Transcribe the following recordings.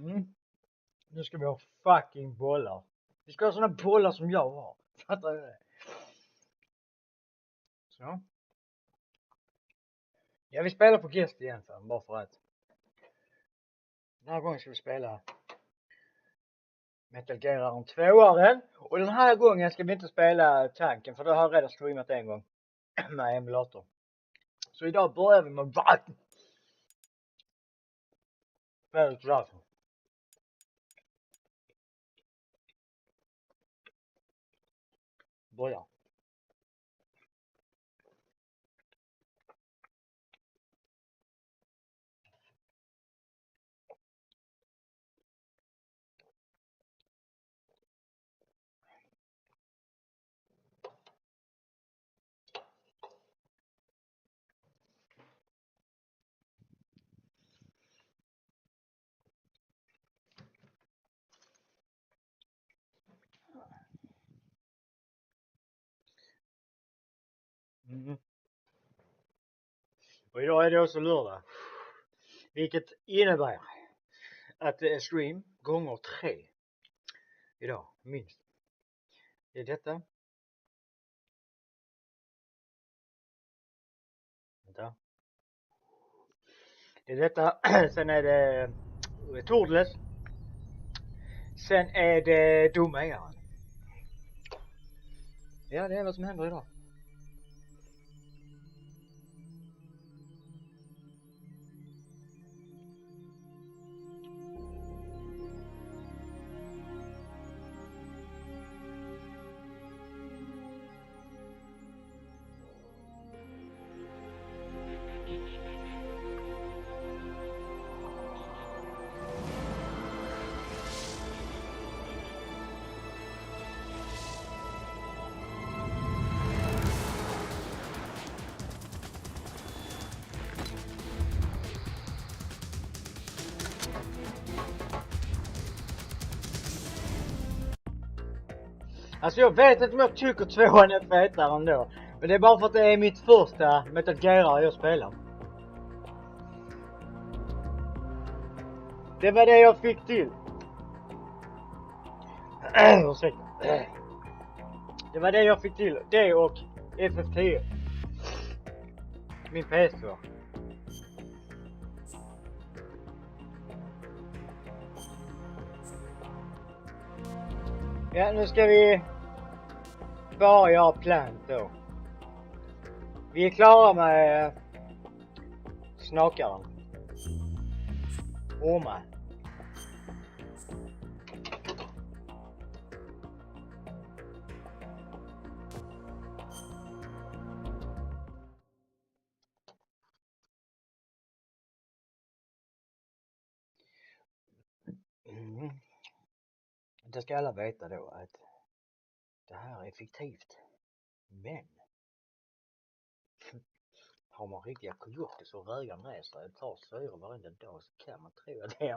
Mm. Nu ska vi ha fucking bollar. Vi ska ha såna bollar som jag har. Fattar du det? Så. Ja, vi spelar på gäst igen för bara för att. Den här gången ska vi spela Metal Gear om tvåaren. Och den här gången ska vi inte spela tanken, för det har jag redan streamat en gång. Med emulator. Så idag börjar vi med vatten. Väldigt bra. Börja. Mm. Och idag är det också lördag. Vilket innebär att det är stream gånger 3. Idag, minst. Det är detta. Vänta. Det är detta. Sen är det Tordles. Sen är det domaren. Ja, det är vad som händer idag. Alltså jag vet inte om jag tycker 2an är fetare ändå. Men det är bara för att det är mitt första Metal Gear jag spelar. Det var det jag fick till. Ursäkta. Det var det jag fick till. Det och FF10. Min PS2. Ja, nu ska vi bara göra plant då. Vi är klara med snakaren. Ormar. Mm. Det ska alla veta då att det här är fiktivt. Men har man riktiga coyotes och rögar med sig och tar syre varenda dag så kan man tro att det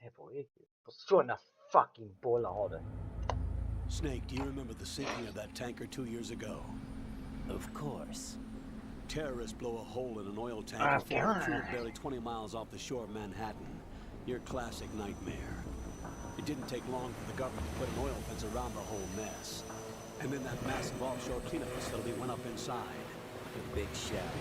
är på riktigt. För sådana fucking bollar har det. Snake, do you remember the sinking of that tanker 2 years ago? Of course. Terrorists blow a hole in an oil tanker full of fuel barely 20 miles off the shore of Manhattan. Your classic nightmare. It didn't take long for the government to put an oil fence around the whole mess. And then that massive offshore cleanup facility went up inside. The big shell.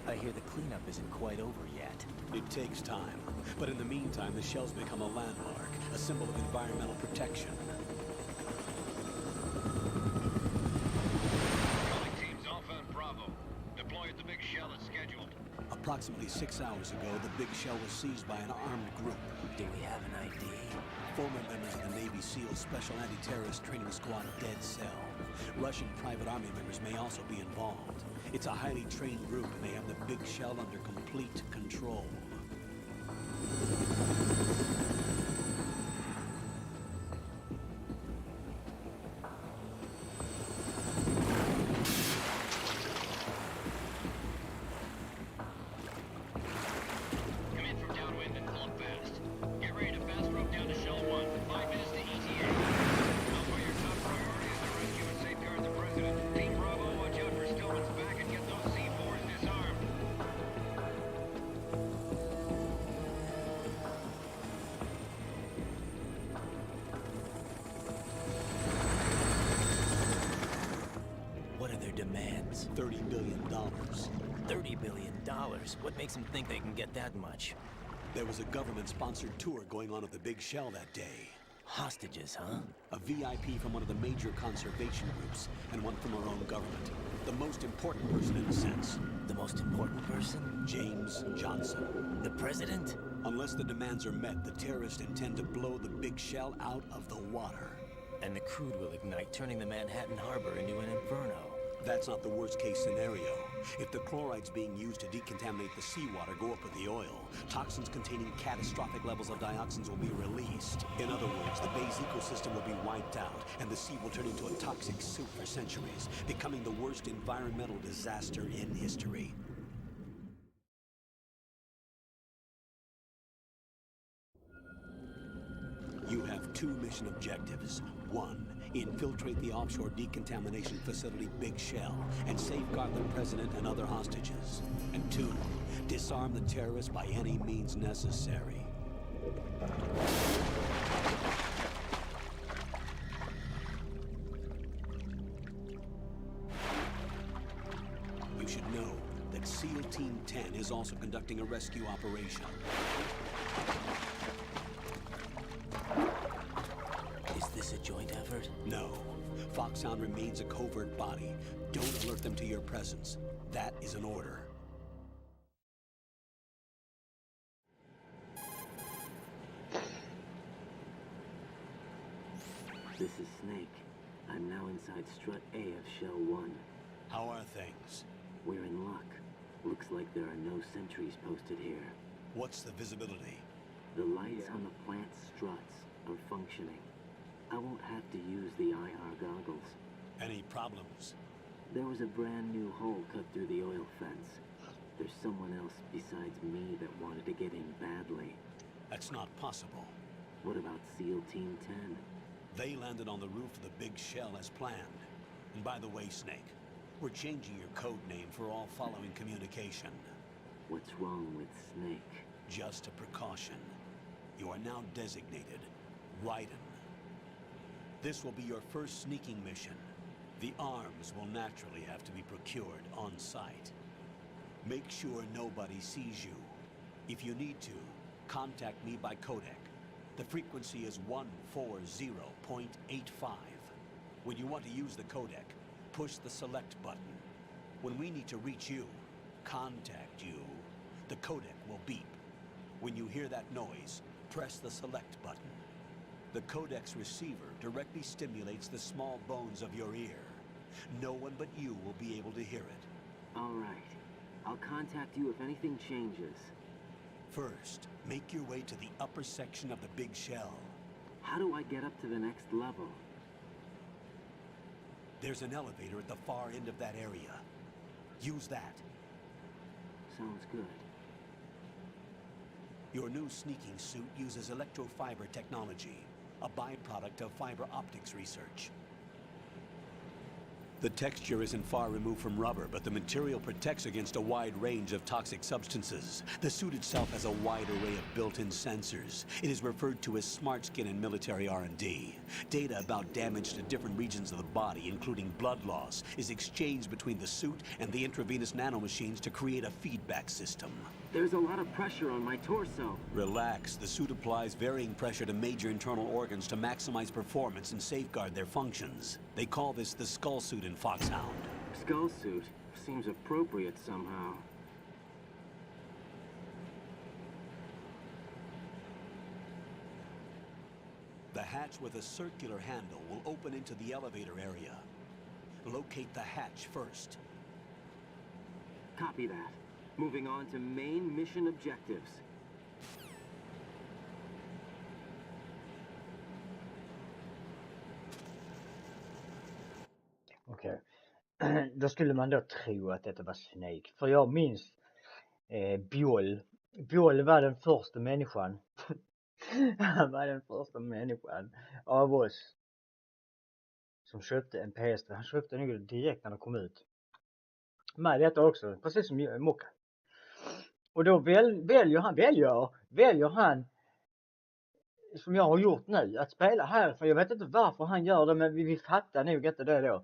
I hear the cleanup isn't quite over yet. It takes time. But in the meantime, the shell's become a landmark, a symbol of environmental protection. Teams Alpha and Bravo. Deploy at the big shell as scheduled. Approximately 6 hours ago, the big shell was seized by an armed group. Do we have an ID? Former members of the Navy SEAL Special Anti-Terrorist Training Squad Dead Cell. Russian private army members may also be involved. It's a highly trained group and they have the big shell under complete control. Come in from downwind and pull up fast. Get ready to fast rope down to Shell 1. 5 minutes to ETA. Alpha, your top priority is to rescue and safeguard the president. Team Bravo, watch out for Stillman's back and get those C4s disarmed. $30 billion. $30 billion? What makes them think they can get that much? There was a government-sponsored tour going on at the Big Shell that day. Hostages, huh? A VIP from one of the major conservation groups, and one from our own government. The most important person in a sense. The most important person? James Johnson. The president? Unless the demands are met, the terrorists intend to blow the Big Shell out of the water. And the crude will ignite, turning the Manhattan Harbor into an inferno. That's not the worst-case scenario. If the chlorides being used to decontaminate the seawater go up with the oil, toxins containing catastrophic levels of dioxins will be released. In other words, the bay's ecosystem will be wiped out, and the sea will turn into a toxic soup for centuries, becoming the worst environmental disaster in history. You have two mission objectives. One, infiltrate the offshore decontamination facility Big Shell and safeguard the president and other hostages. And two, disarm the terrorists by any means necessary. You should know that SEAL Team 10 is also conducting a rescue operation. Is this a joint effort? No. Foxhound remains a covert body. Don't alert them to your presence. That is an order. This is Snake. I'm now inside Strut A of Shell 1. How are things? We're in luck. Looks like there are no sentries posted here. What's the visibility? The lights on the plant struts are functioning. I won't have to use the IR goggles. Any problems? There was a brand new hole cut through the oil fence. There's someone else besides me that wanted to get in badly. That's not possible. What about SEAL Team 10? They landed on the roof of the Big Shell as planned. And by the way, Snake, we're changing your code name for all following communication. What's wrong with Snake? Just a precaution. You are now designated Raiden. This will be your first sneaking mission. The arms will naturally have to be procured on site. Make sure nobody sees you. If you need to, contact me by codec. The frequency is 140.85. When you want to use the codec, push the select button. When we need to reach you, contact you, the codec will beep. When you hear that noise, press the select button. The codec's receiver directly stimulates the small bones of your ear. No one but you will be able to hear it. All right. I'll contact you if anything changes. First, make your way to the upper section of the Big Shell. How do I get up to the next level? There's an elevator at the far end of that area. Use that. Sounds good. Your new sneaking suit uses electrofiber technology, a byproduct of fiber optics research. The texture isn't far removed from rubber, but the material protects against a wide range of toxic substances. The suit itself has a wide array of built-in sensors. It is referred to as smart skin in military R&D. Data about damage to different regions of the body, including blood loss, is exchanged between the suit and the intravenous nanomachines to create a feedback system. There's a lot of pressure on my torso. Relax. The suit applies varying pressure to major internal organs to maximize performance and safeguard their functions. They call this the skull suit in Foxhound. Skull suit seems appropriate somehow. The hatch with a circular handle will open into the elevator area. Locate the hatch first. Copy that. Moving on to main mission objectives. Okej. Då skulle man då tro att detta var Snake. För jag minns Bjoll. Bjoll var den första människan. Han var den första människan av oss som köpte en PS3. Han köpte den direkt när den kom ut. Med detta också, precis som Mokka. Och då väljer han som jag har gjort nu, att spela här. För jag vet inte varför han gör det, men vi fattar nog inte det då.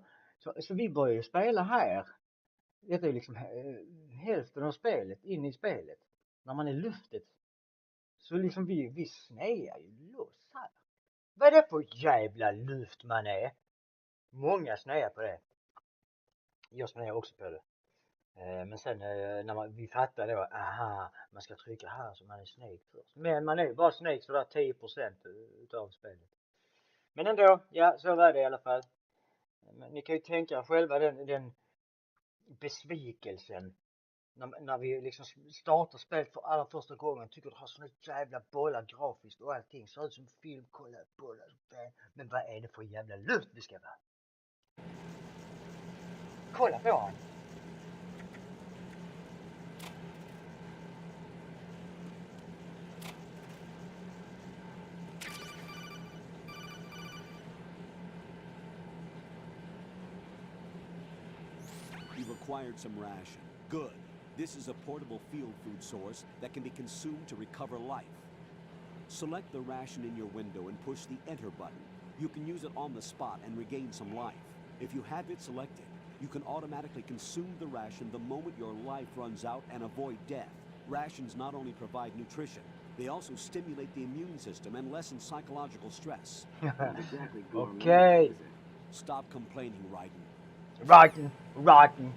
Så vi börjar spela här. Detta är liksom hälften av spelet, in i spelet. När man är luftet. Så liksom vi snear ju loss här. Vad är det för jävla luft man är? Många snear på det. Jag snear också på det. Men sen när vi fattar då, aha, man ska trycka här så man är Snake först. Men man är ju bara Snake så där 10% utav spelet. Men ändå, ja så var det i alla fall. Men ni kan ju tänka själva den besvikelsen. När vi liksom startar spelet för allra första gången, tycker det har såna jävla bollar grafiskt och allting. Ser ut som film, kolla bollar. Men vad är det för jävla luft vi ska vara? Kolla på han. You've acquired some ration. Good. This is a portable field food source that can be consumed to recover life. Select the ration in your window and push the enter button. You can use it on the spot and regain some life. If you have it selected, you can automatically consume the ration the moment your life runs out and avoid death. Rations not only provide nutrition, they also stimulate the immune system and lessen psychological stress. Not exactly gourmet, Okay. is it? Stop complaining, Raiden. Rotten.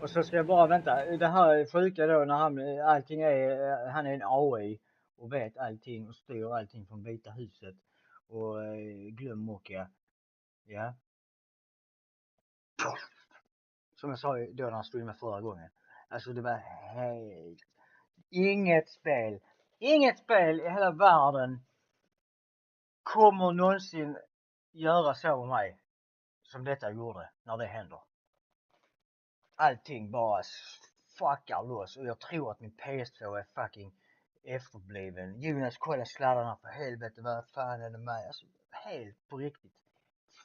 Och så ska jag bara vänta. Det här sjuka då när han är en AI och vet allting och styr allting från Vita huset. Och glöm Mocka. Ja. Som jag sa då när han stod med förra gången. Alltså det var helt... Inget spel i hela världen kommer någonsin göra så med mig som detta gjorde när det händer. Allting bara fuckar loss och jag tror att min PS2 är fucking efterbliven. Jonas, kolla sladdarna för helvete, vad fan är det med? Alltså helt på riktigt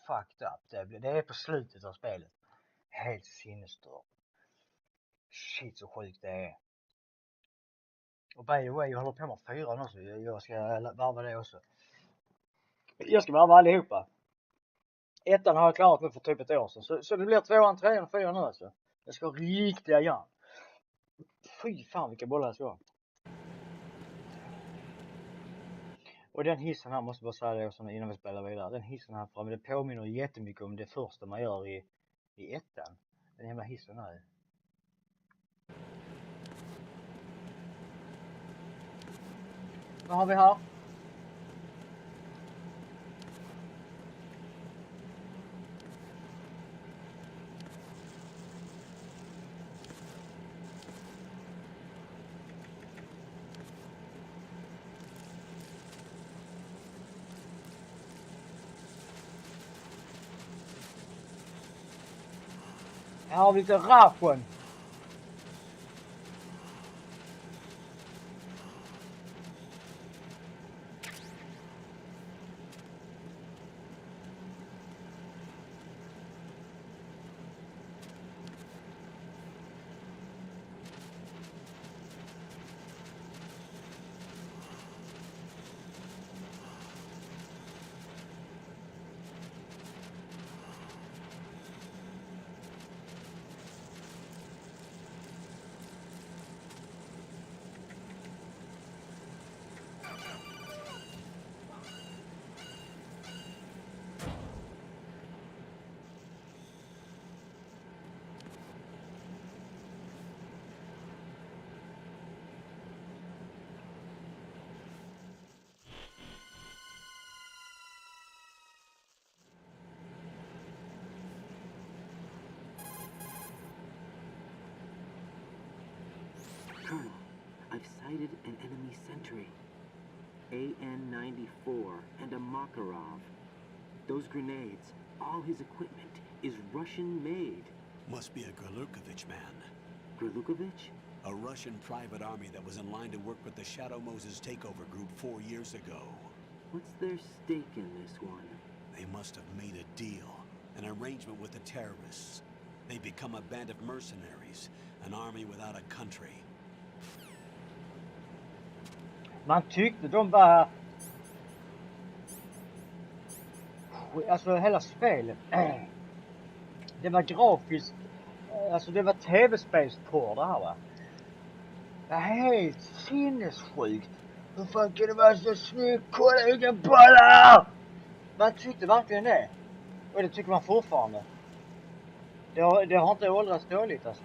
fucked up. Det är på slutet av spelet. Helt sinnesstört. Shit så sjukt det är. Och by the way, jag håller på med 4 också. Jag ska varva det också. Jag ska varva allihopa. 1 har jag klarat nu för typ ett år sedan. Så det blir 2, 3 och 4 nu alltså. Jag ska ha riktiga järn. Fy fan vilka bollar jag ska ha. Och den hissen här måste bara säga det också innan vi spelar vidare. Den hissen här framme, det påminner jättemycket om det första man gör i 1. Den jävla hissen här. Vad har vi här? Här har vi lite ration. Colonel, I've sighted an enemy sentry. AN-94 and a Makarov. Those grenades, all his equipment, is Russian-made. Must be a Grlukovich man. Grlukovich? A Russian private army that was in line to work with the Shadow Moses takeover group 4 years ago. What's their stake in this one? They must have made a deal, an arrangement with the terrorists. They become a band of mercenaries, an army without a country. Man tyckte de var alltså hela spelet. Det var grafiskt. Alltså det var tv-spelsporr det här va. Det är helt sinnessjukt. Hur fan kan det vara så snyggt? Kolla vilken bollar! Man tyckte verkligen det. Och det tycker man fortfarande. Det har inte åldrats dåligt alltså.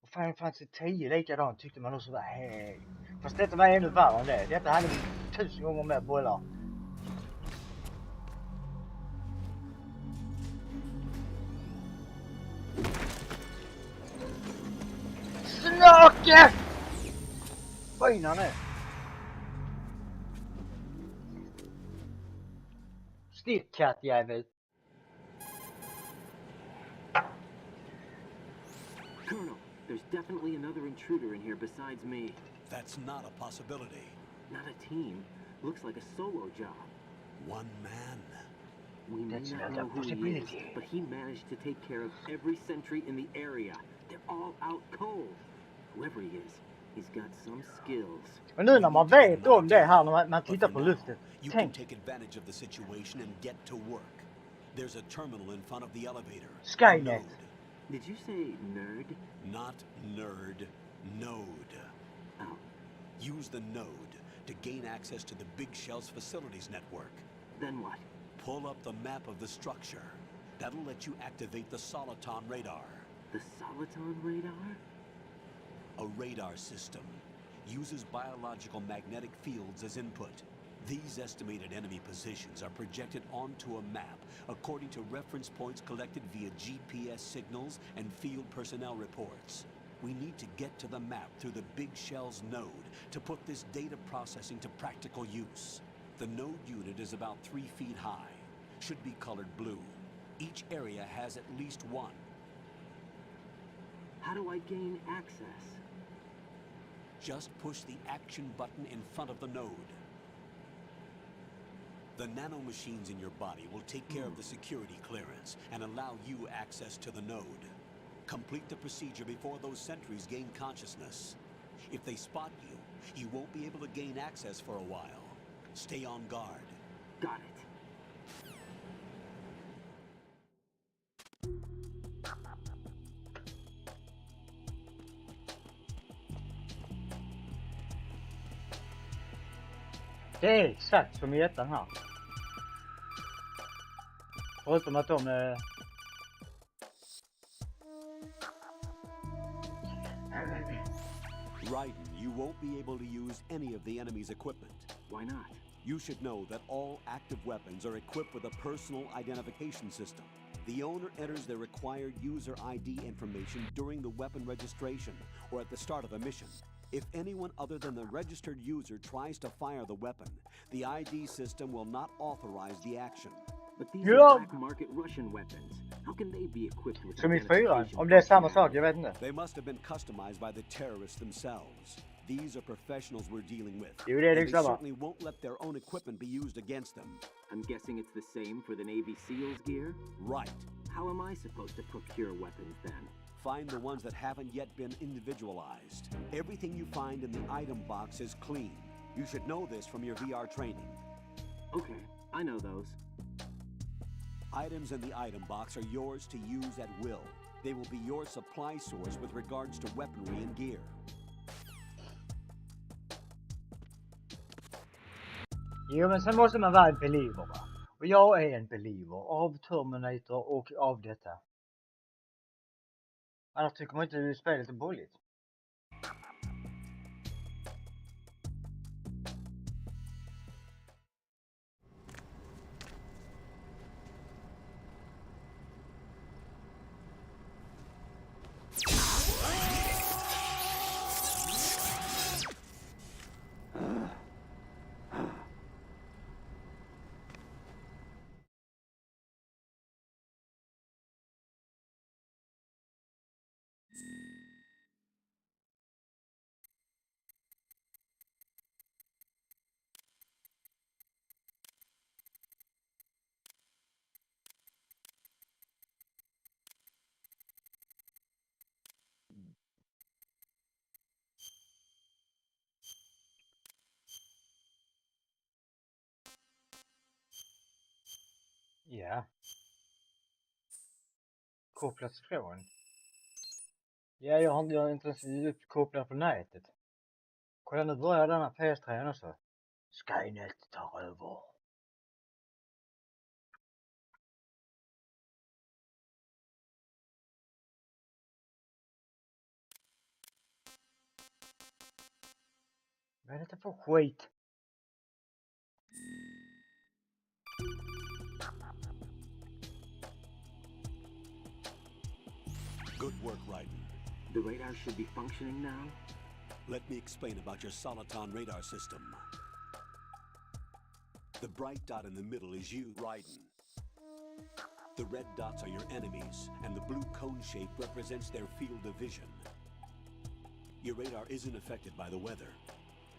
Och Final Fantasy 10 likadant tyckte man också var helt... Fast detta var ännu värre än det. Detta hade 1000 gånger mer bollar. Snake! Fin han är. Stick kattjävel. Colonel, there's definitely another intruder in here besides me. That's not a possibility. Not a team. Looks like a solo job. One man. We may That's not not know a who he is, possibility. but he managed to take care of every sentry in the area. They're all out cold. Whoever he is, he's got some skills. Men nu när man vet om det här när man But tittar for på now, luften. you can Tänk, take advantage of the situation and get to work. There's a terminal in front of the elevator. A Skynet. node. Did you say nerd? Not nerd. Node. Oh, Use the node to gain access to the Big Shell's facilities network. then what? Pull up the map of the structure. That'll let you activate the Soliton radar. The Soliton radar? A radar system uses biological magnetic fields as input. These estimated enemy positions are projected onto a map according to reference points collected via GPS signals and field personnel reports. We need to get to the map through the Big Shell's node to put this data processing to practical use. The node unit is about 3 feet high, should be colored blue. Each area has at least one. How do I gain access? Just push the action button in front of the node. The nanomachines in your body will take care of the security clearance and allow you access to the node. Complete the procedure before those sentries gain consciousness. If they spot you, you won't be able to gain access for a while. Stay on guard. Got it. det är exakt som i ettan här. Förutom att de... Raiden, you won't be able to use any of the enemy's equipment. Why not? You should know that all active weapons are equipped with a personal identification system. The owner enters their required user ID information during the weapon registration or at the start of a mission. If anyone other than the registered user tries to fire the weapon, the ID system will not authorize the action. But these Ja. are black market Russian weapons. How can they be equipped with Som i 4. identification Om det är samma functionality? sak, jag vet inte. They must have been customized by the terrorists themselves. These are professionals we're dealing with. Jo, det är and they liksom. certainly won't let their own equipment be used against them. I'm guessing it's the same for the Navy SEALs gear? Right. How am I supposed to procure weapons then? Find the ones that haven't yet been individualized. Everything you find in the item box is clean. You should know this from your VR training. Okay, I know those. Items in the item box are yours to use at will. They will be your supply source with regards to weaponry and gear. Jo, men sen måste man vara en believer va. Och jag är en believer av Terminator och av detta. Annars tycker man inte spelet är bulligt. Ja. Kopplat från. Ja, jag är inte ens uppkopplad på nätet. Kolla, nu börjar denna PS3 också. Skynet tar över. Vad är detta för skit? Good work, Raiden. The radar should be functioning now. Let me explain about your Soliton radar system. The bright dot in the middle is you, Raiden. The red dots are your enemies, and the blue cone shape represents their field of vision. Your radar isn't affected by the weather,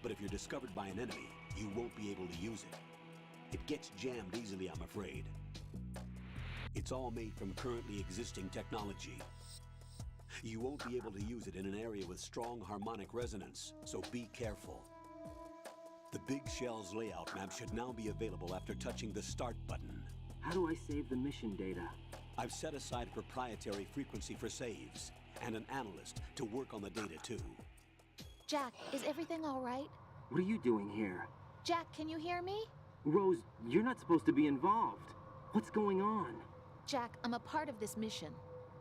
but if you're discovered by an enemy, you won't be able to use it. It gets jammed easily, I'm afraid. It's all made from currently existing technology. You won't be able to use it in an area with strong harmonic resonance, so be careful. The Big Shell's layout map should now be available after touching the Start button. How do I save the mission data? I've set aside a proprietary frequency for saves, and an analyst to work on the data too. Jack, is everything all right? What are you doing here? Jack, can you hear me? Rose, you're not supposed to be involved. What's going on? Jack, I'm a part of this mission.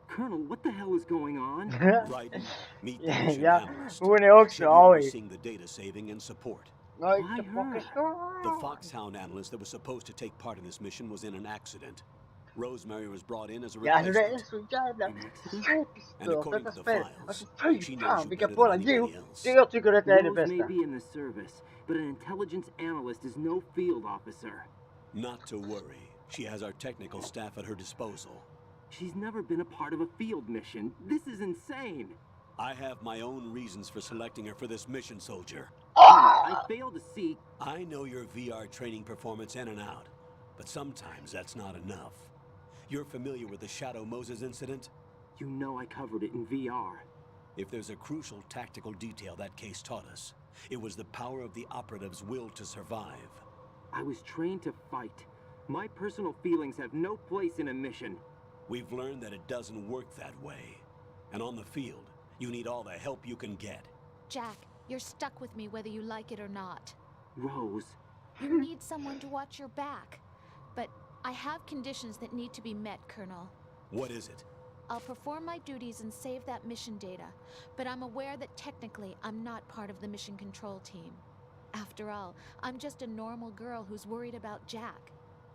Colonel, what the hell is going on? Raiden, meet the mission Ja, analyst. hon är också She'll be arg. overseeing the data saving and support. Nej, Why the fuck is her? going on? The Foxhound analyst that was supposed to take part in this mission was in an accident. Rosemary was brought in as a Ja, alltså det är replacement. så jävla And superstört according detta to the spel. files, Alltså fy she knows fan you vilka better bollar. than Jo, anybody else. jag tycker detta är det Rose may bästa. be in the service, but an intelligence analyst is no field officer. Not to worry. She has our technical staff at her disposal. She's never been a part of a field mission. This is insane. I have my own reasons for selecting her for this mission, soldier. I fail to see. I know your VR training performance in and out, but sometimes that's not enough. You're familiar with the Shadow Moses incident? You know I covered it in VR. If there's a crucial tactical detail that case taught us, it was the power of the operative's will to survive. I was trained to fight. My personal feelings have no place in a mission. We've learned that it doesn't work that way. And on the field, you need all the help you can get. Jack, you're stuck with me whether you like it or not. Rose, You need someone to watch your back. But I have conditions that need to be met, Colonel. What is it? I'll perform my duties and save that mission data, but I'm aware that technically I'm not part of the mission control team. After all, I'm just a normal girl who's worried about Jack.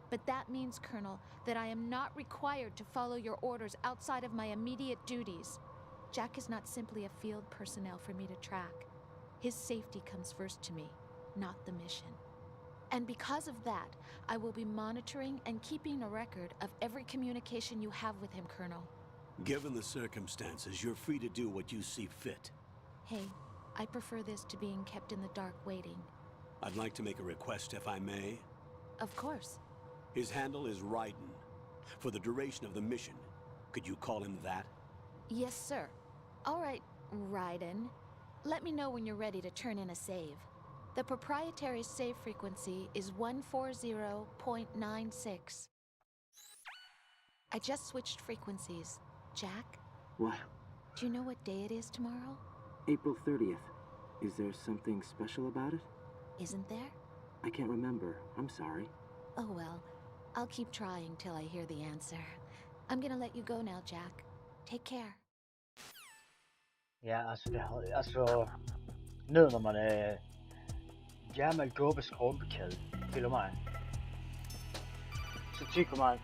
But that means, Colonel, that I am not required to follow your orders outside of my immediate duties. Jack is not simply a field personnel for me to track. His safety comes first to me, not the mission. And because of that, I will be monitoring and keeping a record of every communication you have with him, Colonel. Given the circumstances, you're free to do what you see fit. Hey, I prefer this to being kept in the dark waiting. I'd like to make a request, if I may. Of course. His handle is Raiden. For the duration of the mission, could you call him that? Yes, sir. All right, Raiden. Let me know when you're ready to turn in a save. The proprietary save frequency is 140.96. I just switched frequencies. Jack, what? do you know what day it is tomorrow? April 30th. Is there something special about it? Isn't there? I can't remember. I'm sorry. Oh well, I'll keep trying till I hear the answer. I'm gonna let you go now, Jack. Take care. Ja, alltså nu när man är gammal gubbe skrobbkul till och med, så tycker man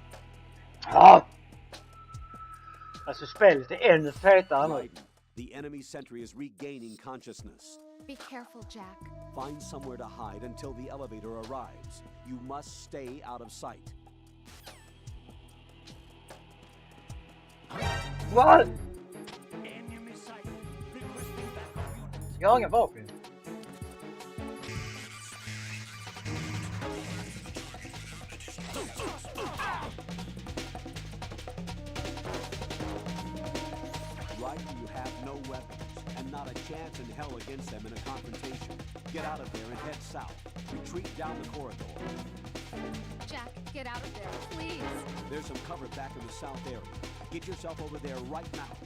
alltså spelet är ännu fetare nu. Raiden, the enemy sentry is regaining consciousness. Be careful, Jack. Find somewhere to hide until the elevator arrives. You must stay out of sight. What? Jag har inga vapen. Raiden, you have no weapons, and not a chance in hell against them in a confrontation. Get out of there and head south. Retreat down the corridor. Jack, get out of there, please. There's some cover back in the south area. Get yourself over there right now.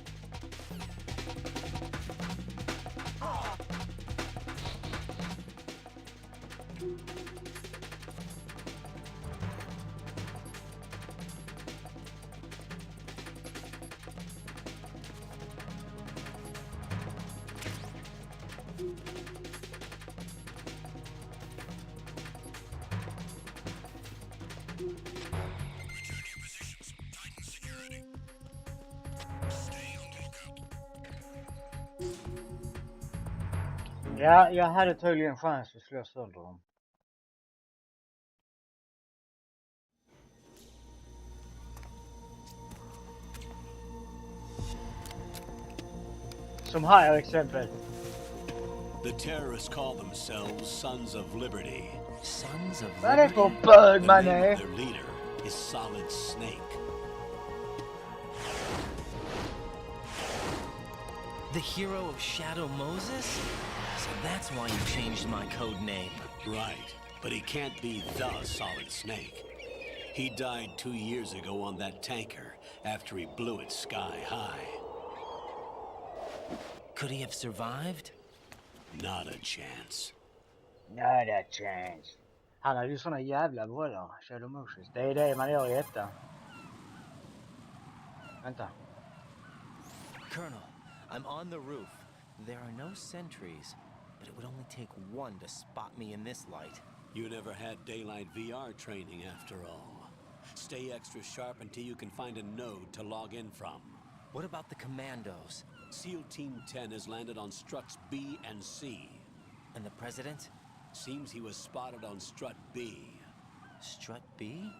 Ja, jag hade tydligen chans att slå sönder dem. Som här exempel. The terrorists call themselves Sons of Liberty. Sons of Vad är det Liberty? för bög The man name är? of their leader is Solid Snake. The hero of Shadow Moses? So that's why you changed my code name. Right, but he can't be the Solid Snake. He died 2 years ago on that tanker after he blew it sky high. Could he have survived? Not a chance. Not a chance. Han hade ju såna jävla bollar, Shadow Moses. Det är det man gör i ettan. Vänta. Colonel, I'm on the roof. There are no sentries, but it would only take one to spot me in this light. You never had daylight VR training after all. Stay extra sharp until you can find a node to log in from. What about the commandos? SEAL Team 10 has landed on struts B and C. And the president? Seems he was spotted on strut B. Strut B?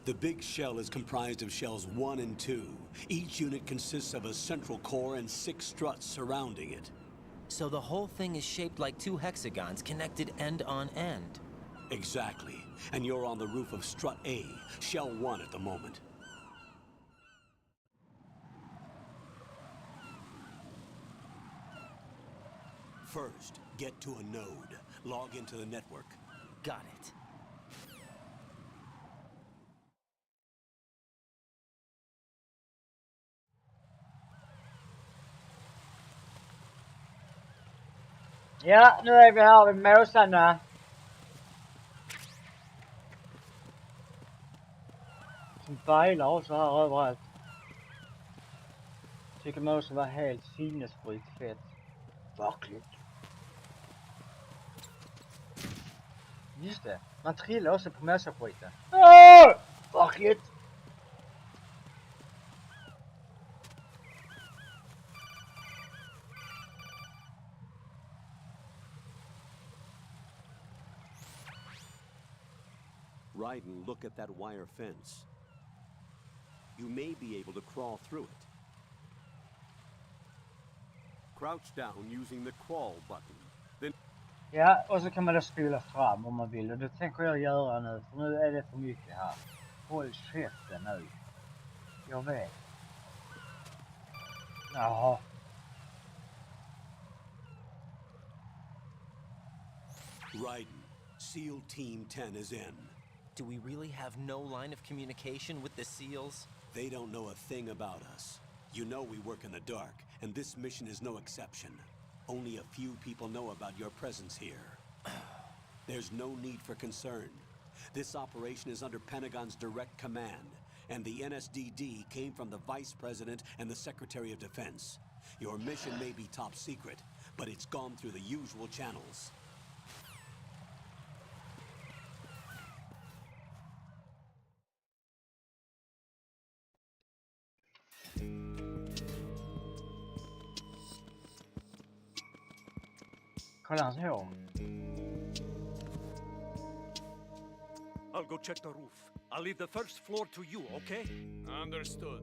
The big shell is comprised of shells 1 and 2. Each unit consists of a central core and 6 struts surrounding it. So the whole thing is shaped like 2 hexagons connected end on end. Exactly. And you're on the roof of strut A, shell 1 at the moment. First, get to a node. Log into the network. Got it. Ja, nu är vi här vid måsarna. Som bailar också här överallt. Tycker måsen var helt sinnessjukt fett. Verkligt. Just det, man trillar också på måsaskiten. Verkligt. Ryden, look at that wire fence. You may be able to crawl through it. Crouch down using the crawl button. Then Ja, och så kan man då spola fram om man vill. Och det tänker jag göra nu, för nu är det för mycket här. Håll käften nu. Jag vet. Jaha. Ryden, SEAL Team 10 is in. Do we really have no line of communication with the SEALs? They don't know a thing about us. You know we work in the dark, and this mission is no exception. Only a few people know about your presence here. There's no need for concern. This operation is under Pentagon's direct command, and the NSDD came from the Vice President and the Secretary of Defense. Your mission may be top secret, but it's gone through the usual channels. Kolla hans hår. I'll go check the roof. I'll leave the first floor to you, okay? Understood.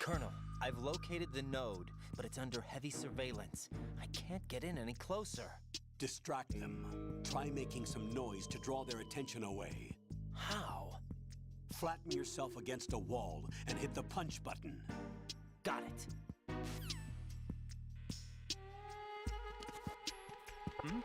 Colonel, I've located the node, but it's under heavy surveillance. I can't get in any closer. Distract them. Try making some noise to draw their attention away. How? Flatten yourself against a wall and hit the punch button. Got it. Hmm?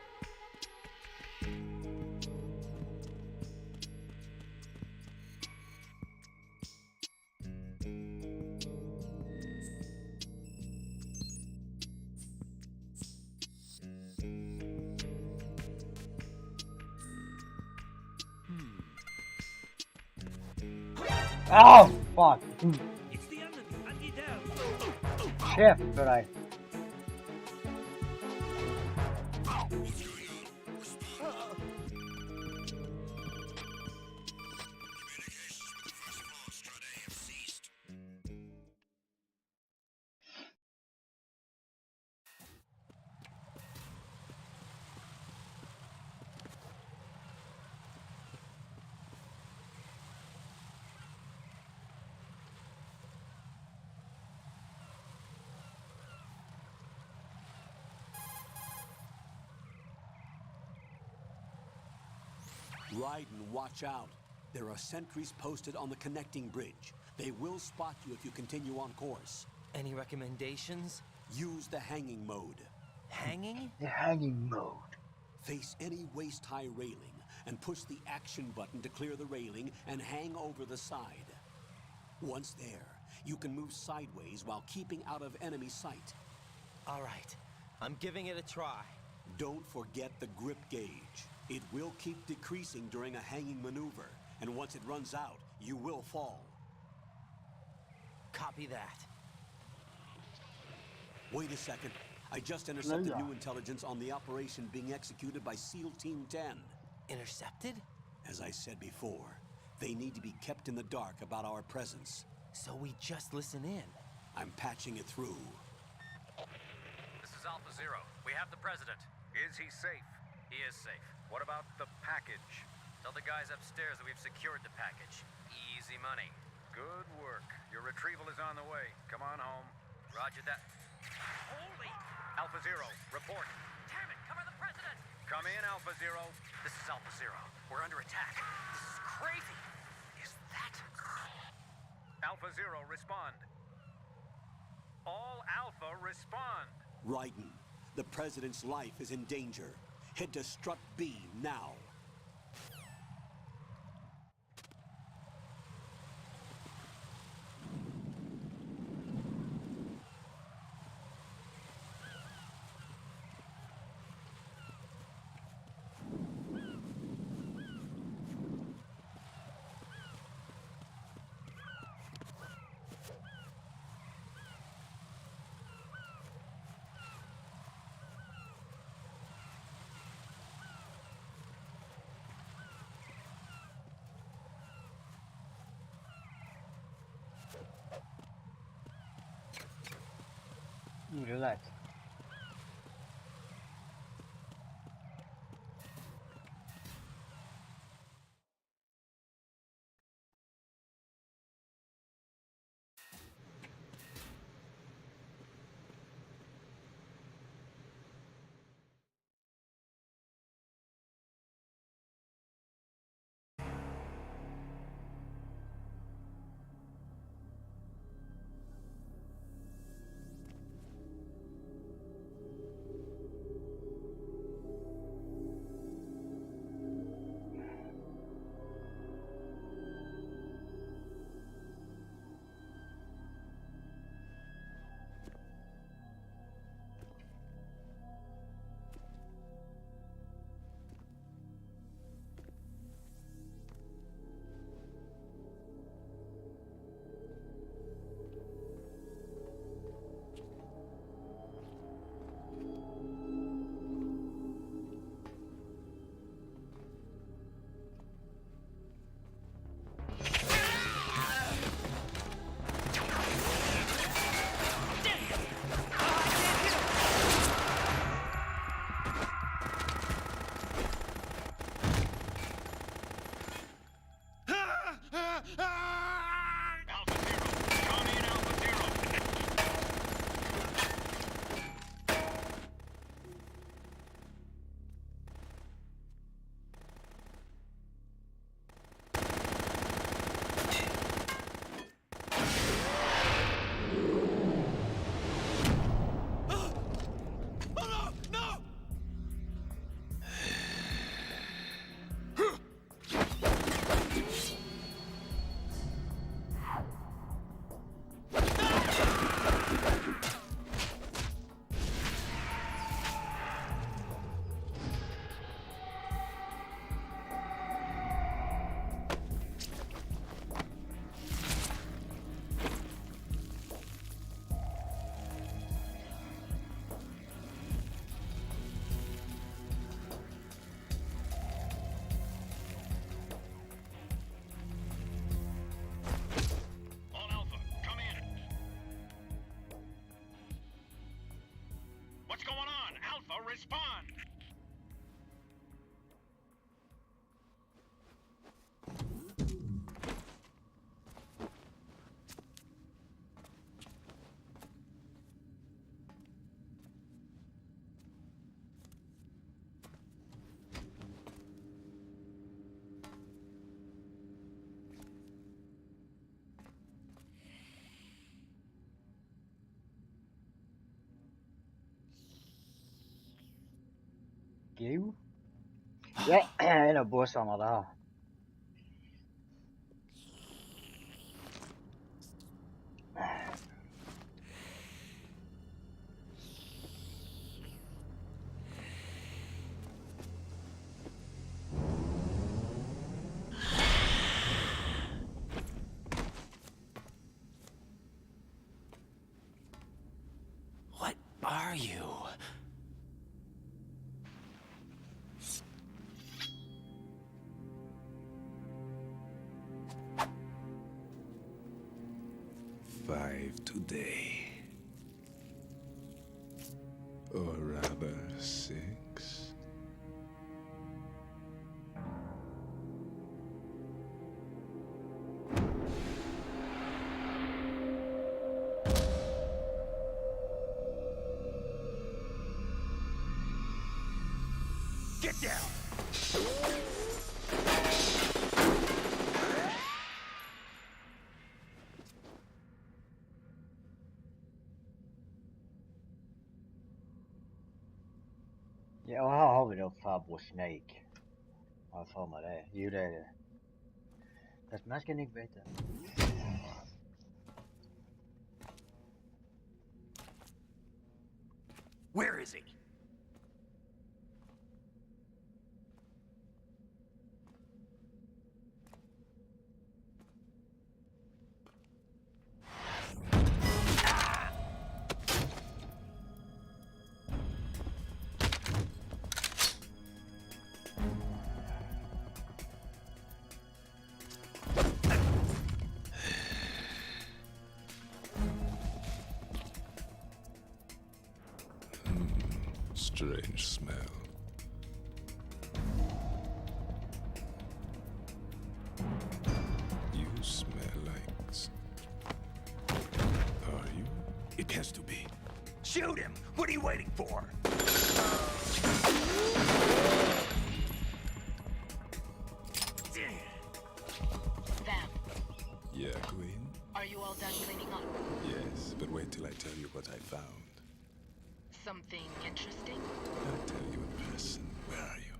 Oh, fuck. It's the enemy. Andy down. Käft för dig. Raiden, watch out. There are sentries posted on the connecting bridge. They will spot you if you continue on course. Any recommendations? Use the hanging mode. Hanging? The hanging mode. Face any waist-high railing and push the action button to clear the railing and hang over the side. Once there, you can move sideways while keeping out of enemy sight. All right. I'm giving it a try. Don't forget the grip gauge. It will keep decreasing during a hanging maneuver, and once it runs out, you will fall. Copy that. Wait a second. I just intercepted new intelligence on the operation being executed by SEAL Team 10. Intercepted? As I said before, they need to be kept in the dark about our presence. So we just listen in. I'm patching it through. This is Alpha Zero. We have the president. Is he safe? He is safe. What about the package? Tell the guys upstairs that we've secured the package. Easy money. Good work. Your retrieval is on the way. Come on home. Roger that. Holy! Alpha Zero, report. Damn it, cover the president! Come in, Alpha Zero. This is Alpha Zero. We're under attack. This is crazy. Is that... Alpha Zero, respond. All Alpha, respond. Raiden, the president's life is in danger. Head to Strut B now. Relax. go. Ja, en av bossarna där. What are you? Five today. Or rather, 6. Get down! Ja, och här har vi då farbror Snake. Har jag för mig det. Jo, det är det. Fast man ska nog veta. Where is he? Strange smell. You smell like... Are you? It has to be. Shoot him! What are you waiting for? Vam, Yeah, Queen? are you all done cleaning up? Yes, but wait till I tell you what I found. Something interesting? I'll tell you in person. Where are you?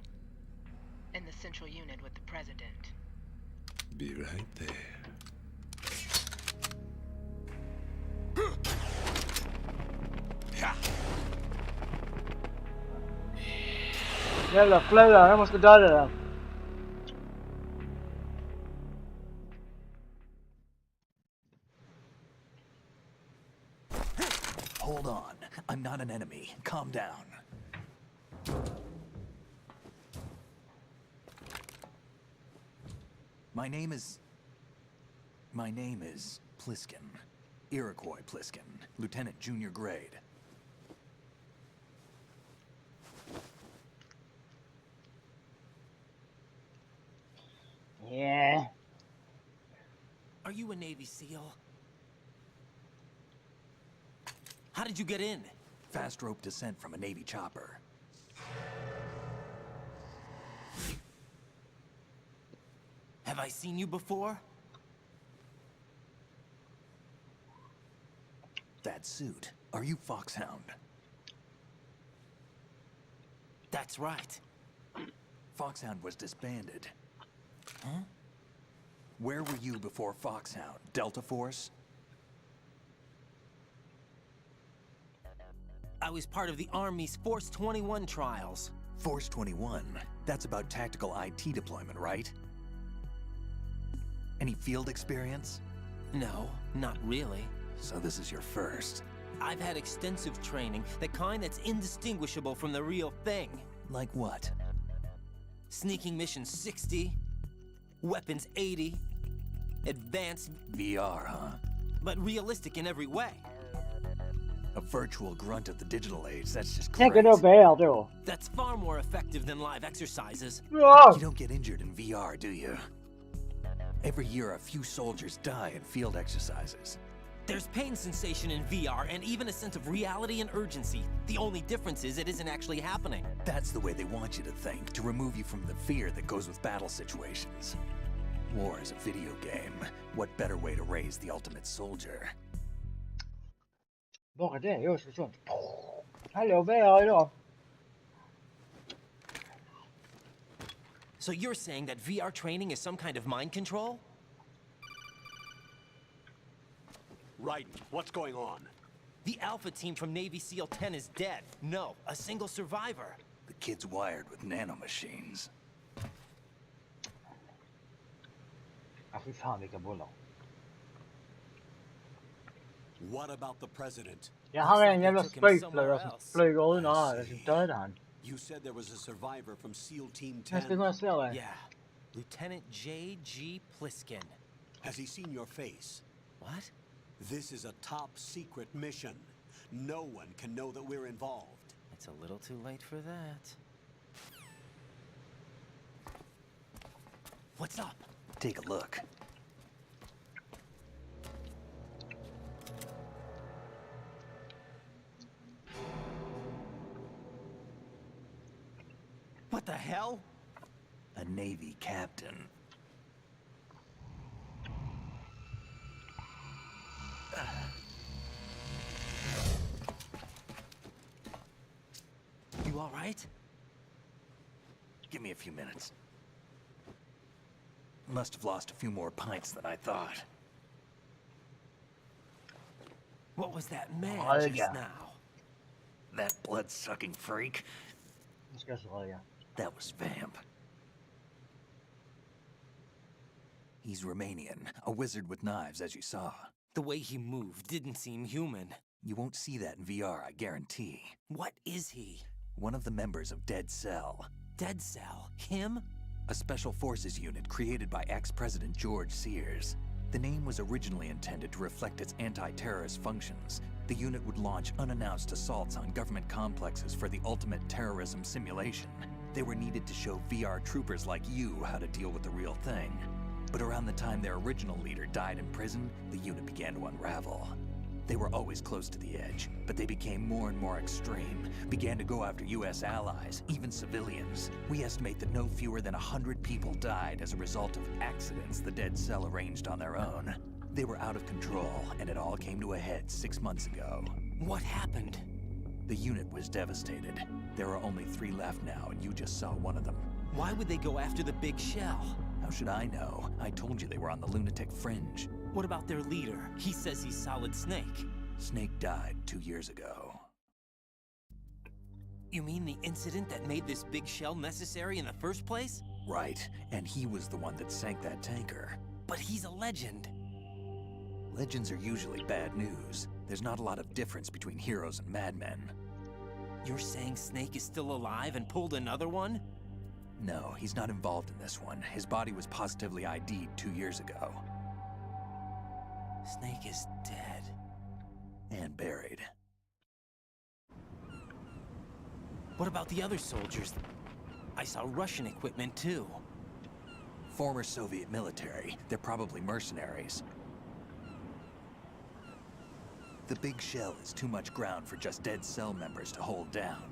In the central unit with the president. Be right there. Jävla flua, jag måste döda den. Hold on. I'm not an enemy. Calm down. My name is Pliskin. Iroquois Pliskin, Lieutenant Junior Grade. Yeah. Are you a Navy SEAL? How did you get in? Fast rope descent from a Navy chopper. Have I seen you before? That suit. Are you Foxhound? That's right. Foxhound was disbanded. Huh? Where were you before Foxhound? Delta Force? I was part of the Army's Force 21 trials. Force 21? That's about tactical IT deployment, right? Any field experience? No, not really. So this is your first. I've had extensive training, the kind that's indistinguishable from the real thing. Like what? Sneaking mission 60, weapons 80, advanced, VR, huh? but realistic in every way. A virtual grunt of the digital age, that's just Tänk great. då VR då. That's far more effective than live exercises. Ja. You don't get injured in VR, do you? Every year, a few soldiers die in field exercises. There's pain sensation in VR and even a sense of reality and urgency. The only difference is it isn't actually happening. That's the way they want you to think, to remove you from the fear that goes with battle situations. War is a video game. What better way to raise the ultimate soldier? Bara det gör så sånt. Hallå VR idag. So you're saying that VR training is some kind of mind control? Raiden, what's going on? The Alpha team from Navy SEAL 10 is dead. No, a single survivor. The kid's wired with nanomachines. Fy fan vilka bollar. What about the president? Ja, han är en Looks like jävla they took him spökflugare somewhere som else. flyger undan I här. Jag ska see. döda han. You said there was a survivor from SEAL Team Jag ska 10. kunna slå dig. Yeah, Lieutenant J.G. Pliskin. Has he seen your face? What? This is a top secret mission. No one can know that we're involved. It's a little too late for that. What's up? Take a look. What the hell? A Navy captain. You all right? Give me a few minutes. Must have lost a few more pints than I thought. What was that man Oh, just yeah. now? That blood-sucking freak, Nu ska jag slå dig. that was Vamp. He's Romanian, a wizard with knives, as you saw. The way he moved didn't seem human. You won't see that in VR, I guarantee. What is he? One of the members of Dead Cell. Dead Cell? Him? A special forces unit created by ex-President George Sears. The name was originally intended to reflect its anti-terrorist functions. The unit would launch unannounced assaults on government complexes for the ultimate terrorism simulation. They were needed to show VR troopers like you how to deal with the real thing. But around the time their original leader died in prison, the unit began to unravel. They were always close to the edge, but they became more and more extreme, began to go after US allies, even civilians. We estimate that no fewer than 100 people died as a result of accidents the Dead Cell arranged on their own. They were out of control, and it all came to a head 6 months ago. What happened? The unit was devastated. There are only 3 left now, and you just saw one of them. Why would they go after the big shell? How should I know? I told you they were on the lunatic fringe. What about their leader? He says he's Solid Snake. Snake died 2 years ago. You mean the incident that made this big shell necessary in the first place? Right, and he was the one that sank that tanker. But he's a legend. Legends are usually bad news. There's not a lot of difference between heroes and madmen. You're saying Snake is still alive and pulled another one? No, he's not involved in this one. His body was positively ID'd 2 years ago. Snake is dead. And buried. What about the other soldiers? I saw Russian equipment too. Former Soviet military. They're probably mercenaries. The big shell is too much ground for just Dead Cell members to hold down.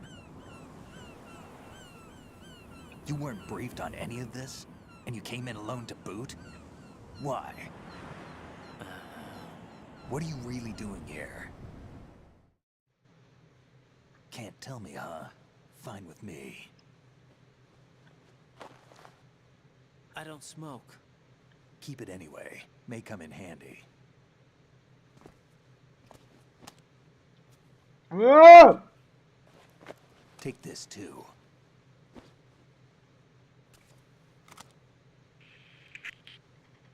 You weren't briefed on any of this? And you came in alone to boot? Why? What are you really doing here? Can't tell me, huh? Fine with me. I don't smoke. Keep it anyway. May come in handy. Whoa! Take this too.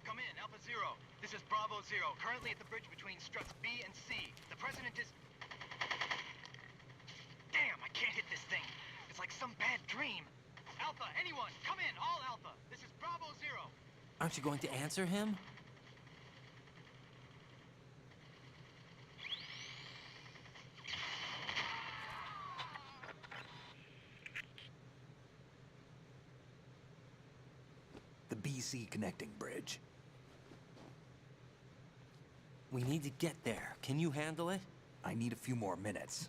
Come in, Alpha Zero. This is Bravo Zero, currently at the bridge between struts B and C. The president is... Damn, I can't hit this thing. It's like some bad dream. Alpha, anyone, come in, all Alpha. This is Bravo Zero. Aren't you going to answer him? The BC connecting bridge. We need to get there. Can you handle it? I need a few more minutes.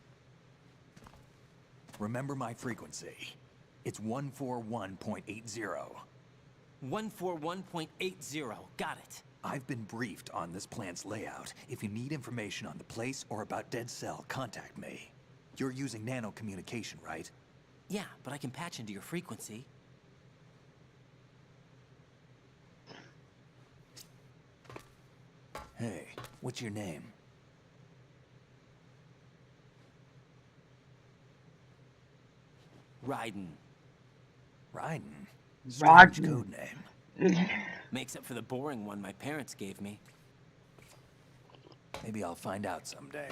Remember my frequency. It's 141.80. 141.80. Got it. I've been briefed on this plant's layout. If you need information on the place or about Dead Cell, contact me. You're using nano communication, right? Yeah, but I can patch into your frequency. Hey, what's your name? Ryden. Ryden? Right. Strange code name. Makes up for the boring one my parents gave me. Maybe I'll find out someday.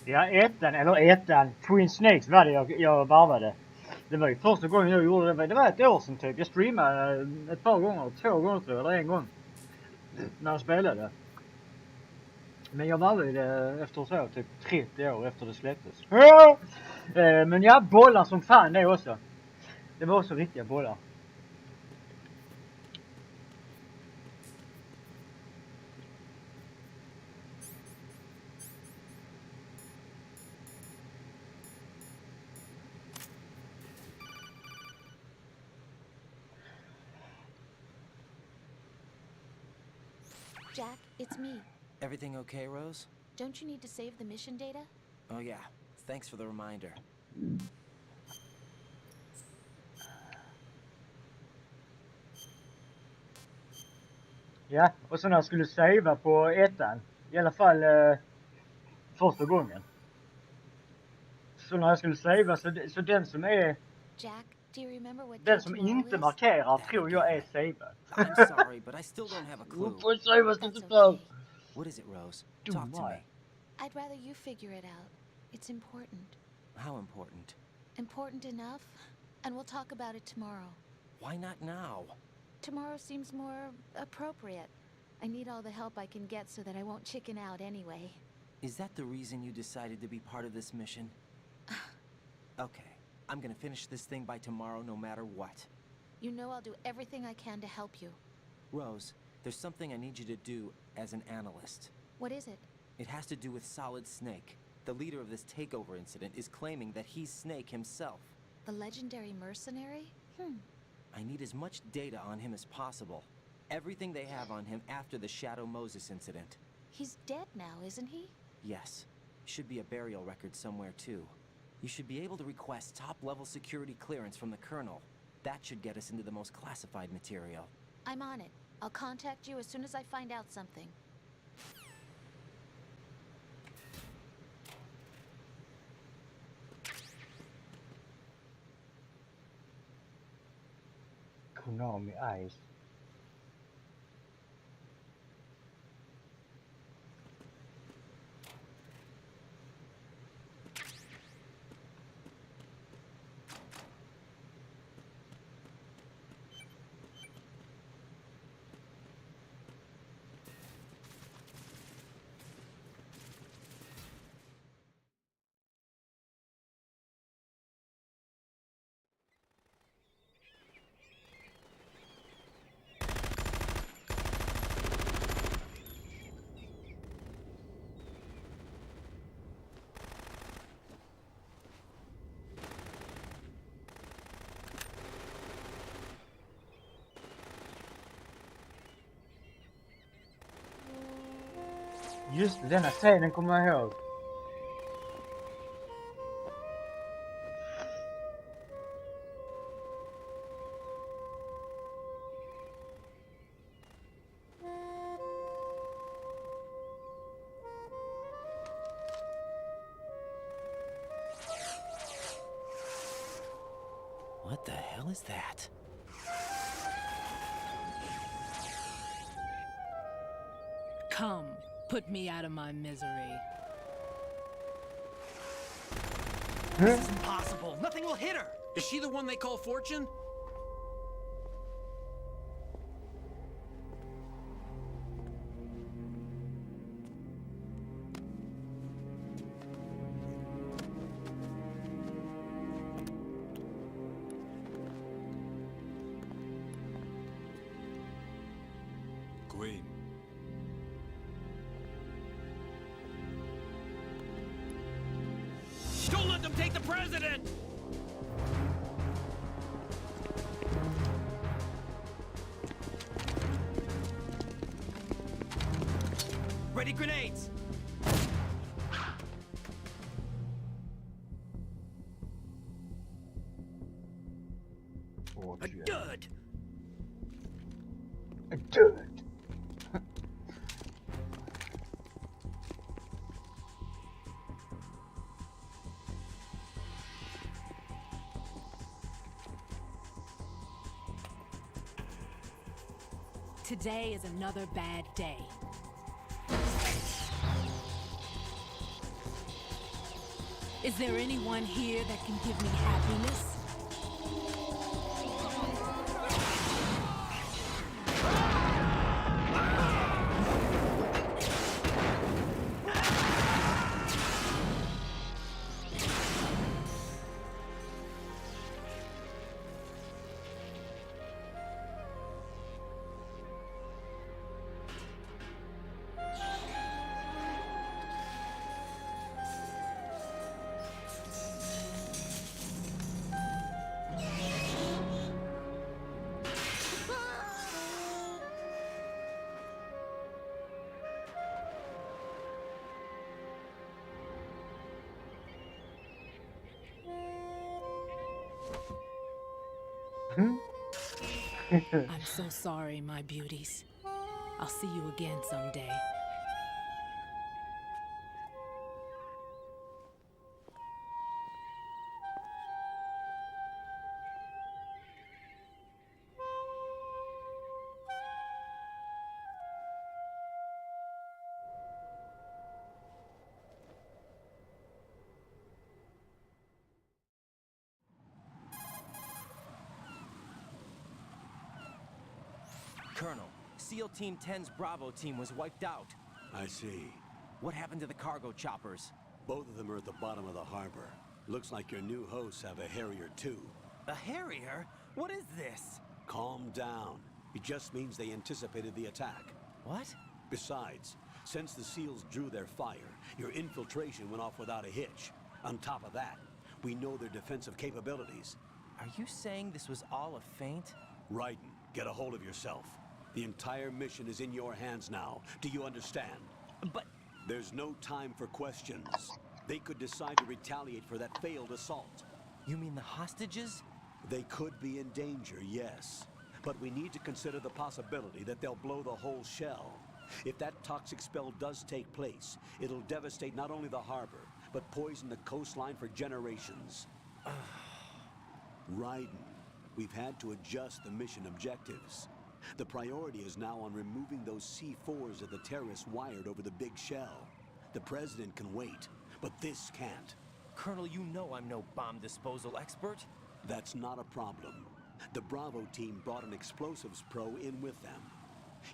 Ja, ettan. Twin Snakes var det jag varvade. Det var ju första gången jag gjorde det. Det var ett år sedan typ. Jag streamade ett par gånger. 2 gånger tror jag, eller 1 gång. När jag spelade. Men jag varvade det efter så typ 30 år efter det släpptes. Men ja, bollar som fan det också. Det var också riktiga bollar. Jack, it's me. Everything okay, Rose? Don't you need to save the mission data? Oh yeah, thanks for the reminder. Ja, och så när jag skulle savea på ettan. I alla fall första gången. Så när jag skulle savea så den som är... Jack, do you remember what Den day som tomorrow inte is? markerar tror jag är saved. I'm sorry, but I still don't have a clue. Får savea That's lite för. okay. What is it, Rose? Do Talk to what? me. I'd rather you figure it out. It's important. How important? Important enough? And we'll talk about it tomorrow. Why not now? Tomorrow seems more appropriate. I need all the help I can get so that I won't chicken out anyway. Is that the reason you decided to be part of this mission? Okay, I'm gonna finish this thing by tomorrow no matter what. You know I'll do everything I can to help you. Rose, there's something I need you to do as an analyst. What is it? It has to do with Solid Snake. The leader of this takeover incident is claiming that he's Snake himself. The legendary mercenary? I need as much data on him as possible. Everything they have on him after the Shadow Moses incident. He's dead now, isn't he? Yes. Should be a burial record somewhere too. You should be able to request top-level security clearance from the Colonel. That should get us into the most classified material. I'm on it. I'll contact you as soon as I find out something. Konami Ice. Just det, denna scenen kommer jag ihåg. What the hell is that? Come, put me out of my misery. This is impossible. Nothing will hit her. Is she the one they call Fortune? Queen. Don't let them take the president! Ready grenades! Åh, A Gud. dud! Död. Today is another bad day. Is there anyone here that can give me happiness? I'm so sorry, my beauties. I'll see you again someday. Colonel, SEAL Team 10's Bravo team was wiped out. I see. What happened to the cargo choppers? Both of them are at the bottom of the harbor. Looks like your new hosts have a Harrier too. A Harrier? What is this? Calm down. It just means they anticipated the attack. What? Besides, since the SEALs drew their fire, your infiltration went off without a hitch. On top of that, we know their defensive capabilities. Are you saying this was all a feint? Raiden, get a hold of yourself. The entire mission is in your hands now. Do you understand? But... There's no time for questions. They could decide to retaliate for that failed assault. You mean the hostages? They could be in danger, yes. But we need to consider the possibility that they'll blow the whole shell. If that toxic spell does take place, it'll devastate not only the harbor, but poison the coastline for generations. Raiden, we've had to adjust the mission objectives. The priority is now on removing those C4s that the terrorists wired over the big shell. The president can wait, but this can't. Colonel, you know I'm no bomb disposal expert. That's not a problem. The Bravo team brought an explosives pro in with them.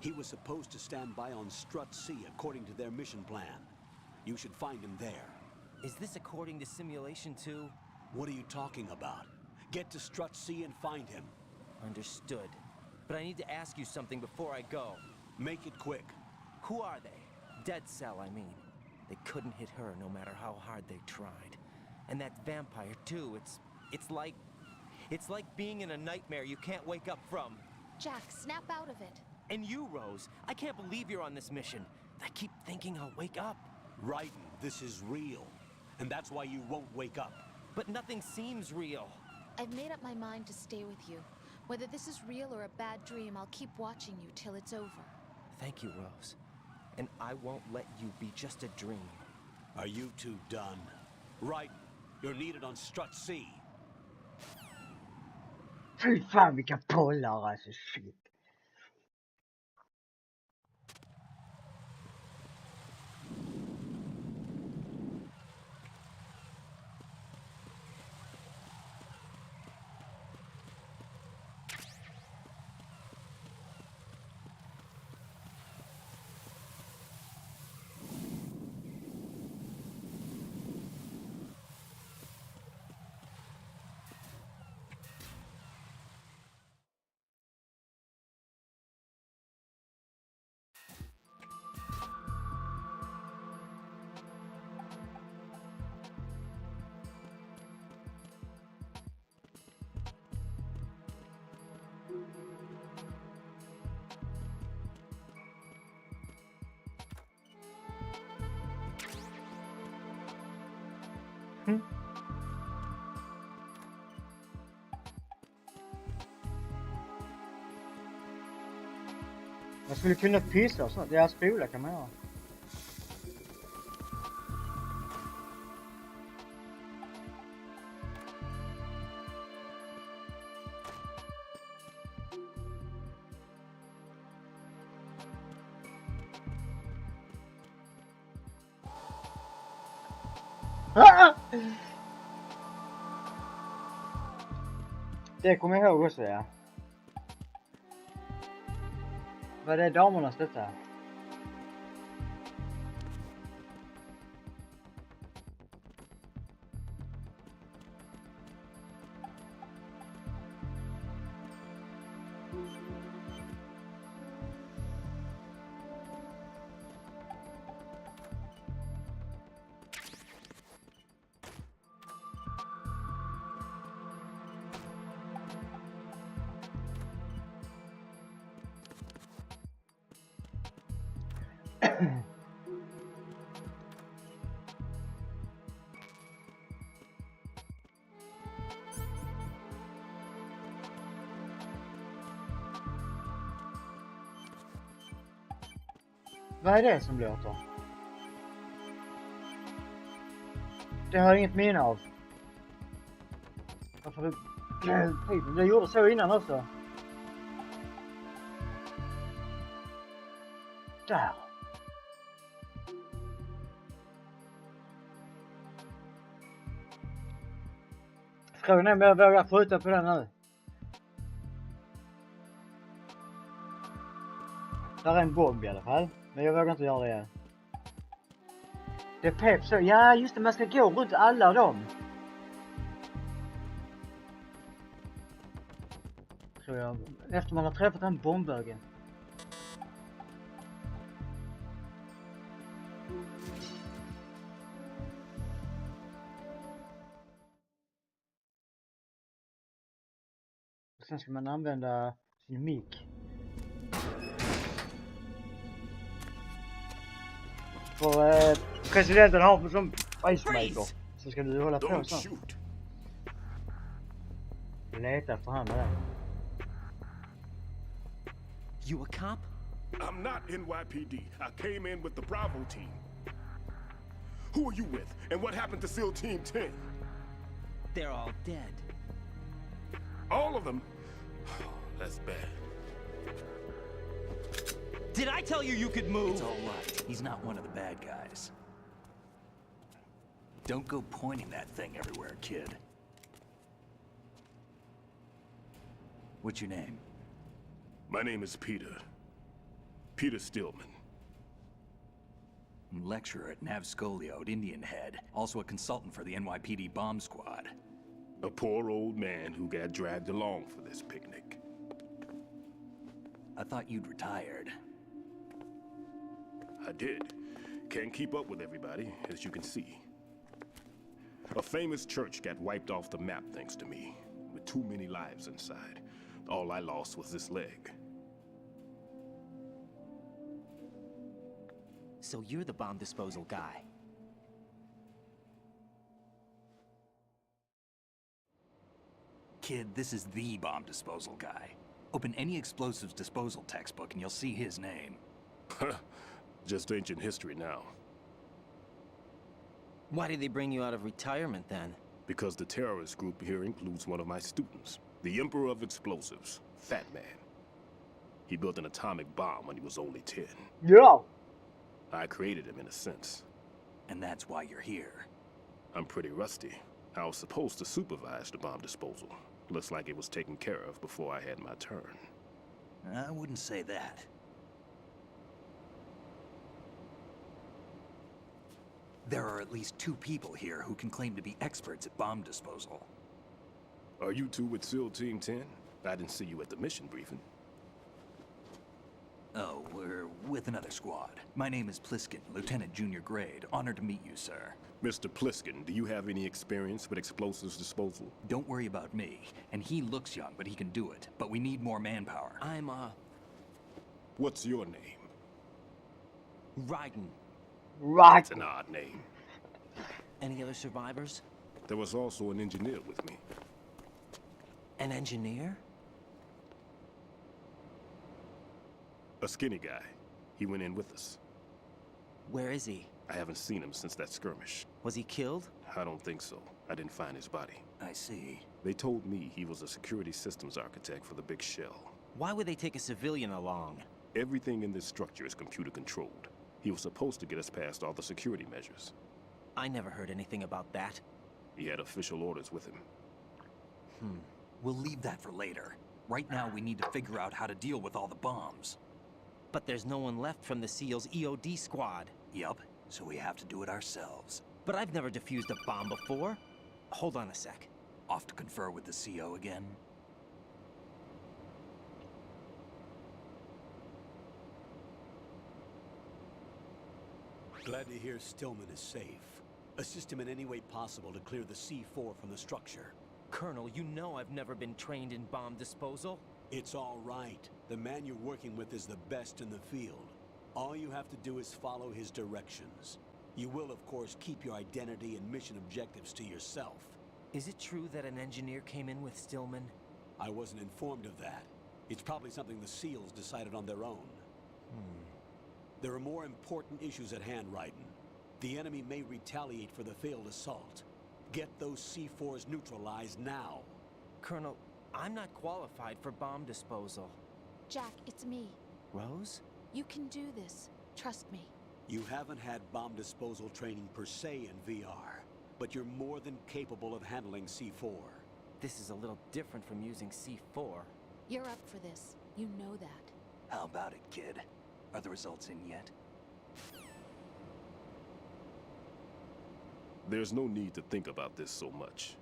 He was supposed to stand by on Strut C according to their mission plan. You should find him there. Is this according to Simulation 2? What are you talking about? Get to Strut C and find him. Understood. But I need to ask you something before I go. Make it quick. Who are they? Dead Cell, I mean. They couldn't hit her no matter how hard they tried. And that vampire, too, it's like being in a nightmare you can't wake up from. Jack, snap out of it. And you, Rose, I can't believe you're on this mission. I keep thinking I'll wake up. Raiden, this is real. And that's why you won't wake up. But nothing seems real. I've made up my mind to stay with you. Whether this is real or a bad dream, I'll keep watching you till it's over. Thank you, Rose. And I won't let you be just a dream. Are you two done? Raiden, you're needed on Strut C. Fy fan vilka bollar alltså, shit. Man skulle kunna pissa och sånt. Ja, spola kan man göra. Det kommer jag ihåg också, ja. Vad är det damernas detta? Vad är det som låter? Det har jag inget minne av. Varför det... Jag gjorde så innan också. Där. Frågan är om jag vågar skjuta på den nu. Där är en bomb i alla fall. Men jag vågar inte göra det. Det är pep så. Ja, just det. Man ska gå runt alla dem. Tror jag. Efter man har träffat en bombögen. Och sen ska man använda sin mick. För presidenten har som icemaker. Så ska du hålla på så. Leta efter han där. You a cop? I'm not NYPD. I came in with the Bravo team. Who are you with? And what happened to SEAL Team 10? They're all dead. All of them? That's bad. Did I tell you you could move? It's all right. He's not one of the bad guys. Don't go pointing that thing everywhere, kid. What's your name? My name is Peter. Peter Stillman. Lecturer at Nav Scolio at Indian Head. Also a consultant for the NYPD bomb squad. A poor old man who got dragged along for this picnic. I thought you'd retired. I did. Can't keep up with everybody, as you can see. A famous church got wiped off the map thanks to me, with too many lives inside. All I lost was this leg. So you're the bomb disposal guy. Kid, this is the bomb disposal guy. Open any explosives disposal textbook and you'll see his name. Just ancient history now. Why did they bring you out of retirement then? Because the terrorist group here includes one of my students, the Emperor of Explosives, Fat Man. He built an atomic bomb when he was only 10. Yeah. I created him in a sense. And that's why you're here. I'm pretty rusty. I was supposed to supervise the bomb disposal. Looks like it was taken care of before I had my turn. I wouldn't say that. There are at least 2 people here who can claim to be experts at bomb disposal. Are you two with SEAL Team 10? I didn't see you at the mission briefing. Oh, we're with another squad. My name is Pliskin, Lieutenant Junior Grade. Honored to meet you, sir. Mr. Pliskin, do you have any experience with explosives disposal? Don't worry about me. And he looks young, but he can do it. But we need more manpower. I'm, What's your name? Raiden. Right. It's an odd name. Any other survivors? There was also an engineer with me. An engineer? A skinny guy. He went in with us. Where is he? I haven't seen him since that skirmish. Was he killed? I don't think so. I didn't find his body. I see. They told me he was a security systems architect for the big shell. Why would they take a civilian along? Everything in this structure is computer controlled. He was supposed to get us past all the security measures. I never heard anything about that. He had official orders with him. We'll leave that for later. Right now, we need to figure out how to deal with all the bombs. But there's no one left from the SEAL's EOD squad. Yup, so we have to do it ourselves. But I've never defused a bomb before. Hold on a sec. Off to confer with the CO again? Glad to hear Stillman is safe. Assist him in any way possible to clear the C4 from the structure. Colonel, you know I've never been trained in bomb disposal. It's all right. The man you're working with is the best in the field. All you have to do is follow his directions. You will, of course, keep your identity and mission objectives to yourself. Is it true that an engineer came in with Stillman? I wasn't informed of that. It's probably something the SEALs decided on their own. There are more important issues at hand, Raiden. The enemy may retaliate for the failed assault. Get those C4s neutralized now. Colonel, I'm not qualified for bomb disposal. Jack, it's me. Rose? You can do this. Trust me. You haven't had bomb disposal training per se in VR, but you're more than capable of handling C4. This is a little different from using C4. You're up for this. You know that. How about it, kid? Are the results in yet? There's no need to think about this so much.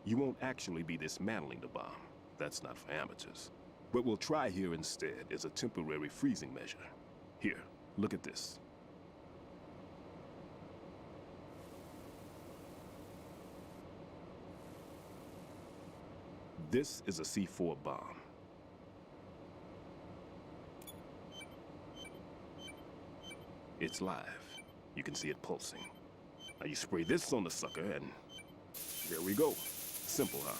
You won't actually be dismantling the bomb. That's not for amateurs. What we'll try here instead is a temporary freezing measure. Here, look at this. This is a C4 bomb. It's live. You can see it pulsing. Now you spray this on the sucker and there we go. Simple, huh?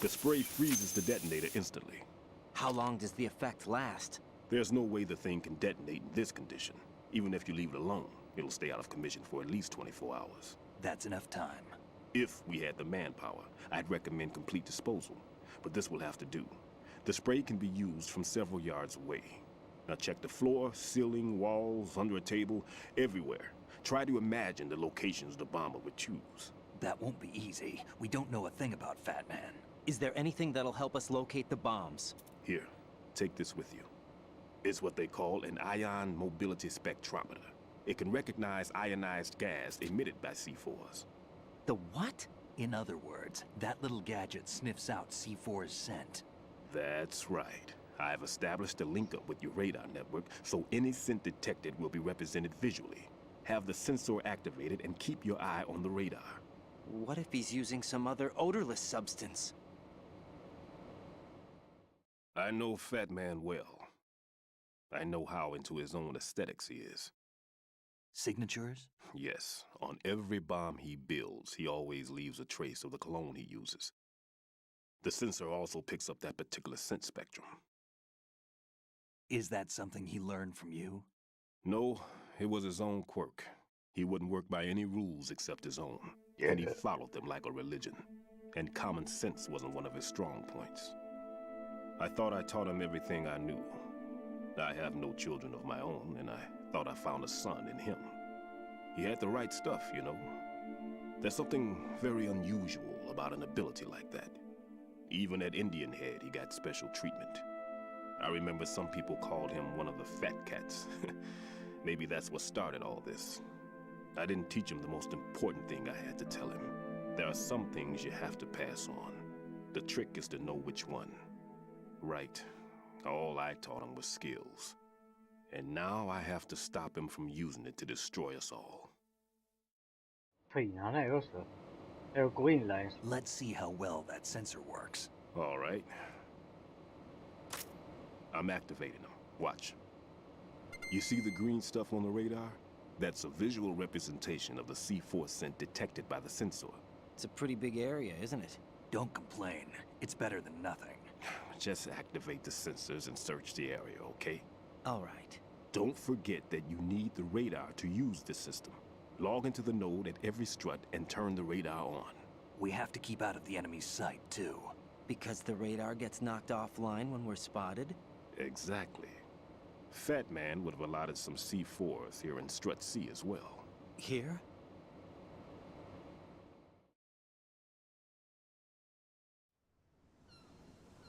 The spray freezes the detonator instantly. How long does the effect last? There's no way the thing can detonate in this condition. Even if you leave it alone, it'll stay out of commission for at least 24 hours. That's enough time. If we had the manpower, I'd recommend complete disposal. But this will have to do. The spray can be used from several yards away. Now check the floor, ceiling, walls, under a table, everywhere. Try to imagine the locations the bomber would choose. That won't be easy. We don't know a thing about Fat Man. Is there anything that'll help us locate the bombs? Here, take this with you. It's what they call an ion mobility spectrometer. It can recognize ionized gas emitted by C4s. The what? In other words, that little gadget sniffs out C4's scent. That's right. I've established a link up with your radar network, so any scent detected will be represented visually. Have the sensor activated and keep your eye on the radar. What if he's using some other odorless substance? I know Fat Man well. I know how into his own aesthetics he is. Signatures? Yes, on every bomb he builds, he always leaves a trace of the cologne he uses. The sensor also picks up that particular scent spectrum. Is that something he learned from you? No, it was his own quirk. He wouldn't work by any rules except his own. And he followed them like a religion. And common sense wasn't one of his strong points. I thought I taught him everything I knew. I have no children of my own, and I thought I found a son in him. He had the right stuff, you know. There's something very unusual about an ability like that. Even at Indian Head, he got special treatment. I remember some people called him one of the fat cats. Maybe that's what started all this. I didn't teach him the most important thing I had to tell him. There are some things you have to pass on. The trick is to know which one. Right. All I taught him was skills. And now I have to stop him from using it to destroy us all. Fin han är också. Jag går in längs. Let's see how well that sensor works. All right. I'm activating them. Watch. You see the green stuff on the radar? That's a visual representation of the C4 scent detected by the sensor. It's a pretty big area, isn't it? Don't complain. It's better than nothing. Just activate the sensors and search the area, okay? All right. Don't forget that you need the radar to use this system. Log into the node at every strut and turn the radar on. We have to keep out of the enemy's sight, too. Because the radar gets knocked offline when we're spotted? Exactly. Fat Man would have allotted some C4s here in Strut C as well. Here?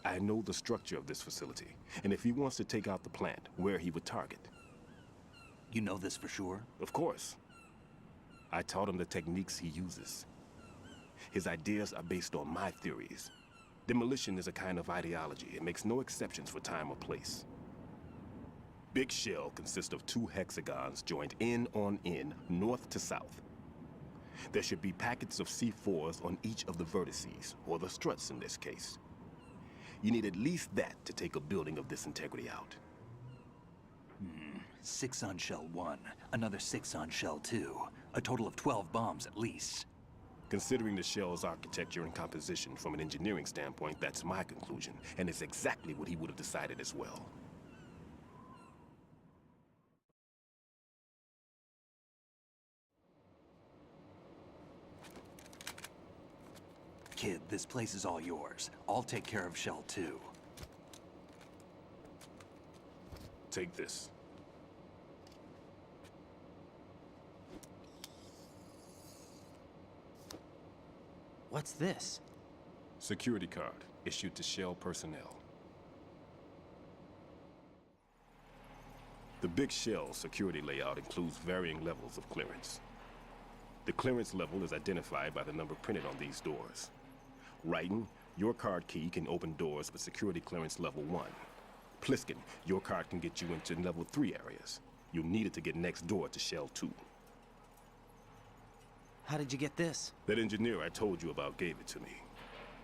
I know the structure of this facility, and if he wants to take out the plant, where he would target. You know this for sure? Of course. I taught him the techniques he uses. His ideas are based on my theories. Demolition is a kind of ideology. It makes no exceptions for time or place. Big Shell consists of 2 hexagons joined end on end, north to south. There should be packets of C4s on each of the vertices, or the struts in this case. You need at least that to take a building of this integrity out. 6 on Shell 1, another 6 on Shell 2. A total of 12 bombs at least. Considering the shell's architecture and composition from an engineering standpoint, that's my conclusion, and it's exactly what he would have decided as well. Kid, this place is all yours. I'll take care of Shell 2. Take this. What's this? Security card, issued to Shell personnel. The Big Shell security layout includes varying levels of clearance. The clearance level is identified by the number printed on these doors. Raiden, your card key can open doors with security clearance level 1. Pliskin, your card can get you into level 3 areas. You'll need it to get next door to Shell 2. How did you get this? That engineer I told you about gave it to me.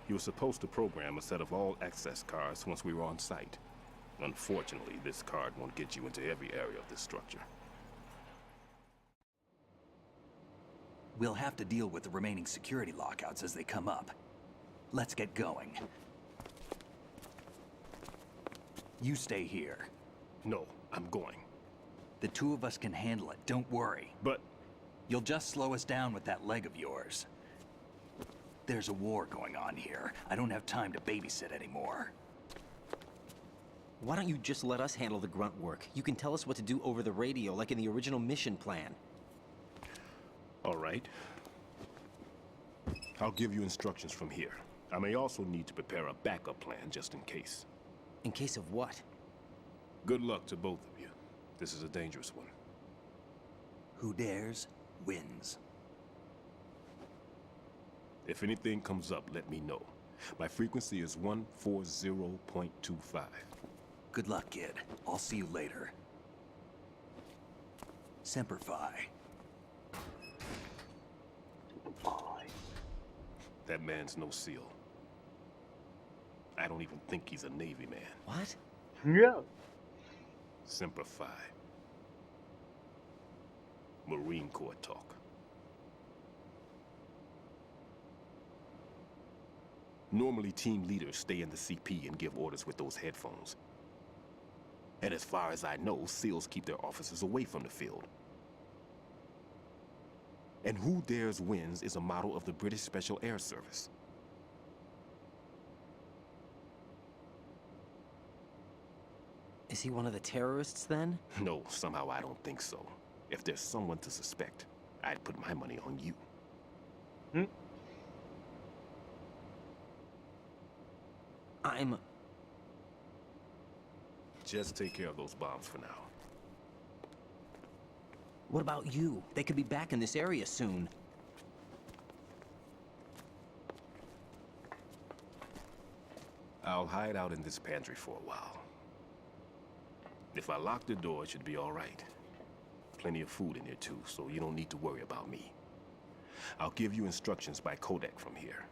He was supposed to program a set of all access cards once we were on site. Unfortunately, this card won't get you into every area of this structure. We'll have to deal with the remaining security lockouts as they come up. Let's get going. You stay here. No, I'm going. The 2 of us can handle it, don't worry. But... You'll just slow us down with that leg of yours. There's a war going on here. I don't have time to babysit anymore. Why don't you just let us handle the grunt work? You can tell us what to do over the radio, like in the original mission plan. All right. I'll give you instructions from here. I may also need to prepare a backup plan just in case. In case of what? Good luck to both of you. This is a dangerous one. Who dares, wins. If anything comes up, let me know. My frequency is 140.25. Good luck, kid. I'll see you later. Semper Fi. That man's no SEAL. I don't even think he's a Navy man. What? Yeah. Semper Fi. Marine Corps talk. Normally, team leaders stay in the CP and give orders with those headphones. And as far as I know, SEALs keep their officers away from the field. And who dares wins is a model of the British Special Air Service. Is he one of the terrorists, then? No, somehow I don't think so. If there's someone to suspect, I'd put my money on you. I'm... Just take care of those bombs for now. What about you? They could be back in this area soon. I'll hide out in this pantry for a while. If I lock the door, it should be all right. Plenty of food in here too, so you don't need to worry about me. I'll give you instructions by codec from here.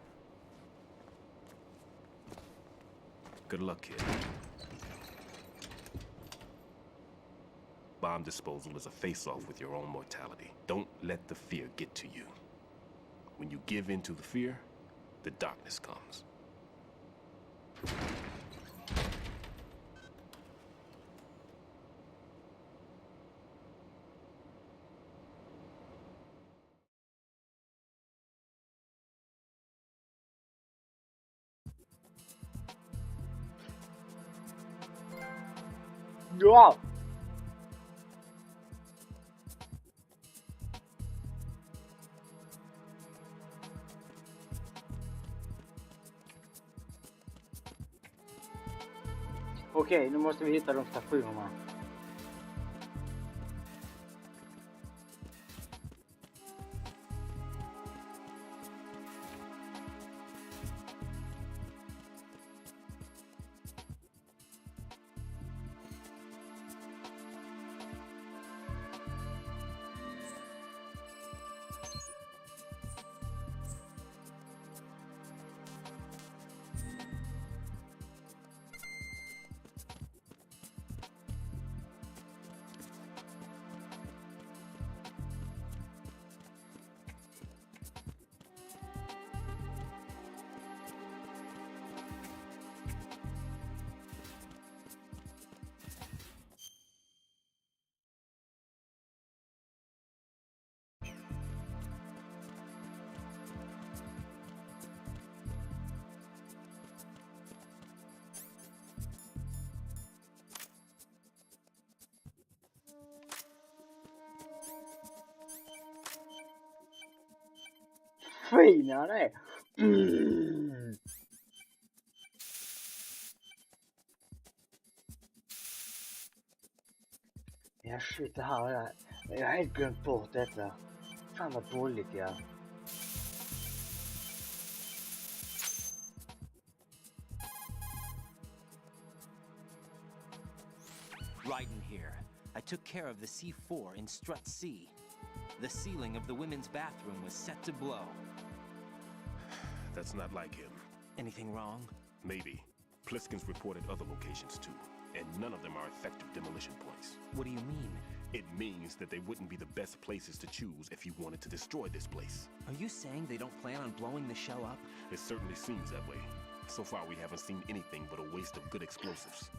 Good luck, kid. Bomb disposal is a face-off with your own mortality. Don't let the fear get to you. When you give in to the fear, the darkness comes. Wow! Okej, nu måste vi hitta de stationerna. Fina han är. Ja shit, det här har jag har helt glömt bort detta. Fan vad dåligt jag. Raiden here. I took care of the C4 in Strut C. The ceiling of the women's bathroom was set to blow. That's not like him. Anything wrong? Maybe. Pliskin's reported other locations too, and none of them are effective demolition points. What do you mean? It means that they wouldn't be the best places to choose if you wanted to destroy this place. Are you saying they don't plan on blowing the shell up? It certainly seems that way. So far we haven't seen anything but a waste of good explosives.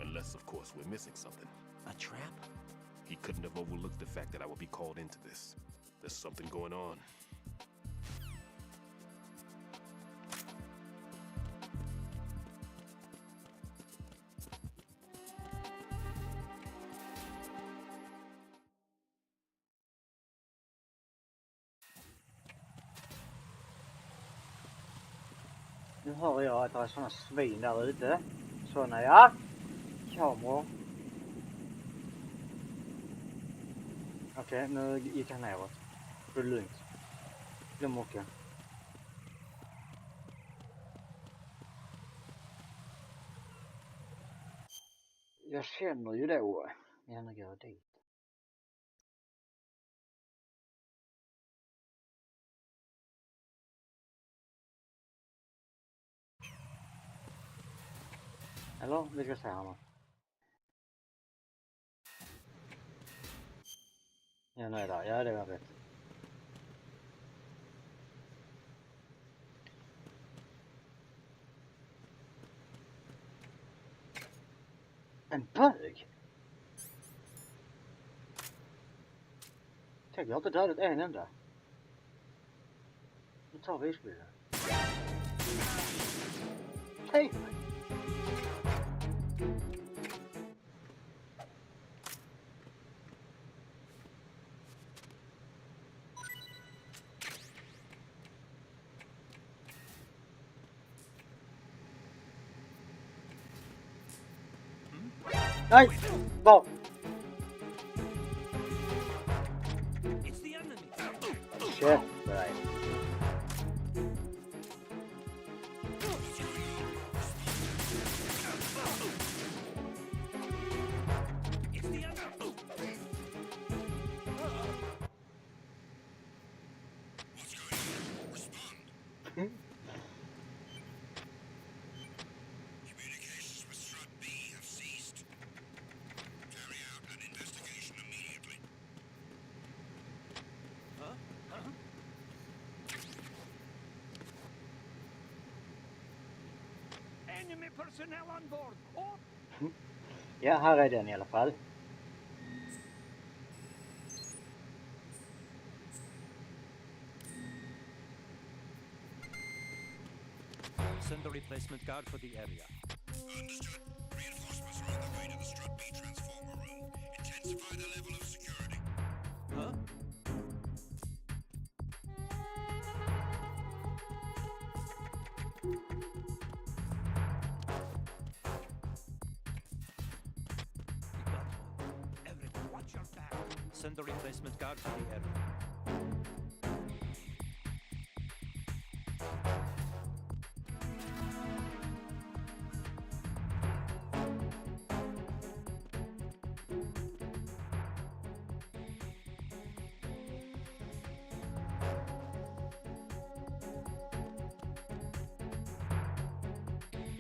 Unless, of course, we're missing something. A trap? He couldn't have overlooked the fact that I would be called into this. There's something going on. Nu hör jag att det är såna svin där ute. Såna ja. Kameror. Okej, nu gick han neråt. Det är lugnt. Glöm åka. Jag känner ju då. Jag nu går dit. Eller? Vi ska se här nu. Ja, nu är det. Ja, det var rätt. En bög? Tänk, jag har inte dödat en enda. Nu tar vi isbilen. Hej! Nej! Var? Käft för dig. Ja, här är den i alla fall. Send the replacement guard for the area. Understood. Reinforcements are on their way to the Strut B transformer room. Intensify the level of security. Huh? Everyone, watch your back. Send the replacement guard for the area.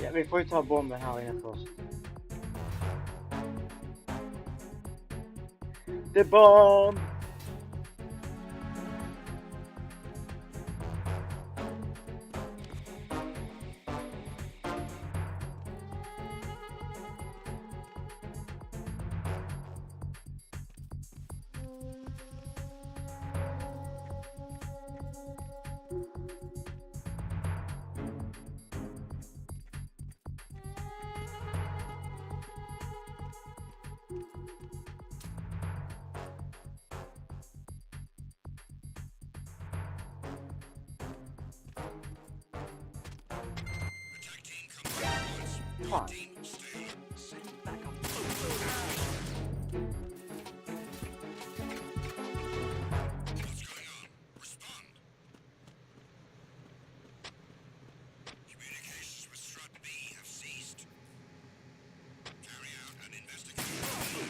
Ja, vi får ju ta bomben här inne först. The bomb! Fan. Communications with Strut B have ceased. Carry out an investigation.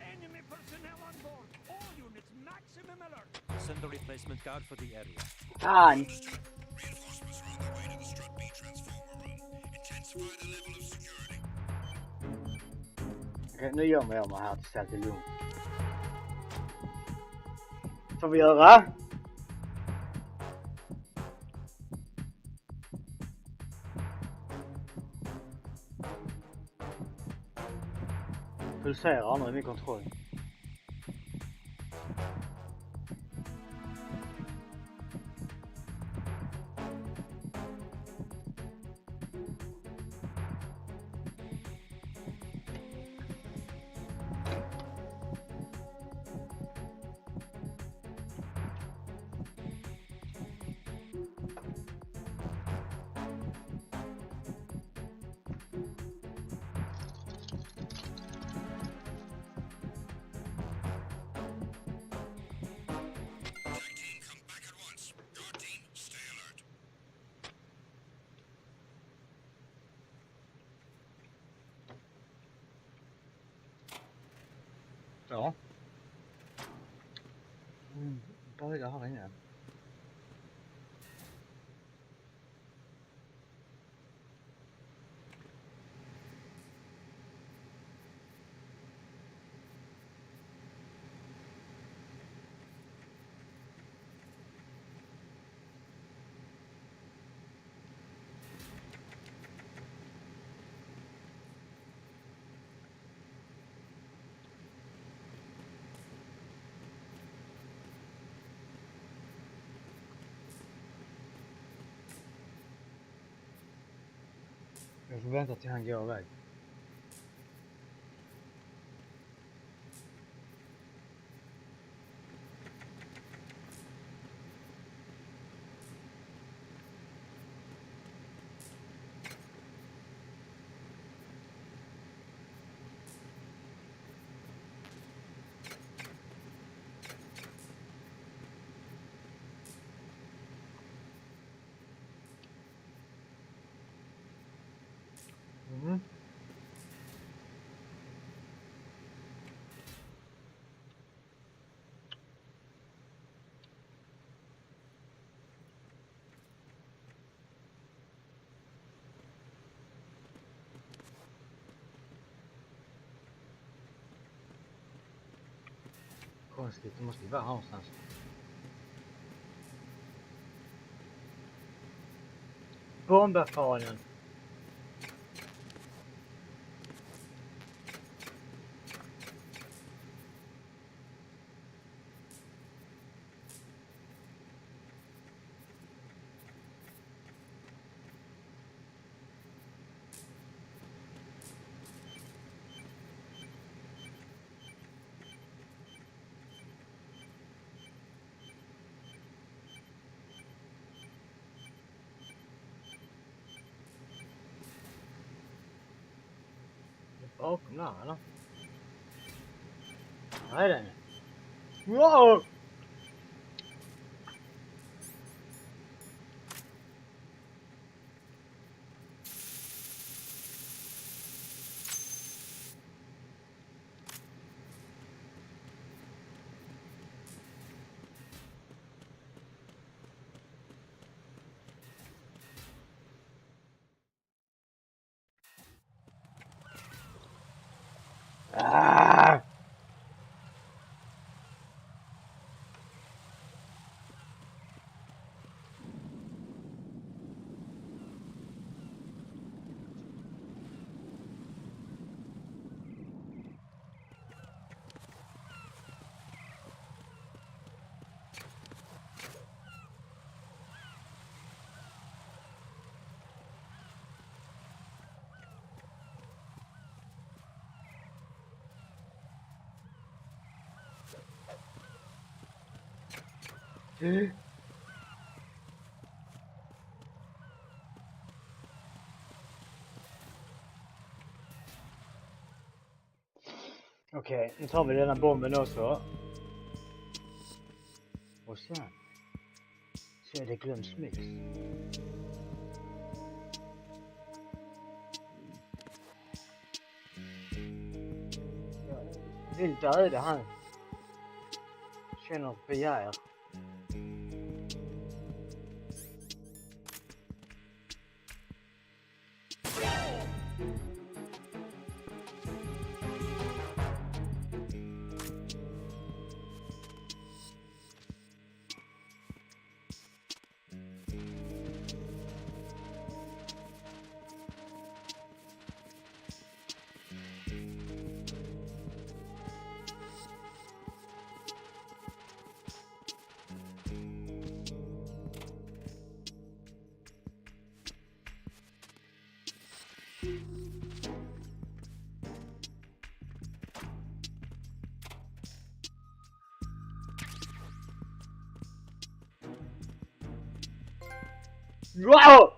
Enemy personnel on board. All units, maximum alert. Send the replacement guard for the area. Fan! Reinforcements are on their way to the Strut B transformer room. Intensify the level of security. Okej, nu gör jag mig här tills allt är lugnt. Får vi göra? Pulserar nu i min kontroll. Ja. Bögar här inne. Jag får vänta till han går iväg. Mm. konstigt, det måste ju vara här någonstans. Bomberfanen. Bakom där eller? Där är den. Wow! Ah! Okej, nu tar vi denna bomben också. Och sen så är det glöms mix. Jag vill döda han. Känner ett begär. Wow!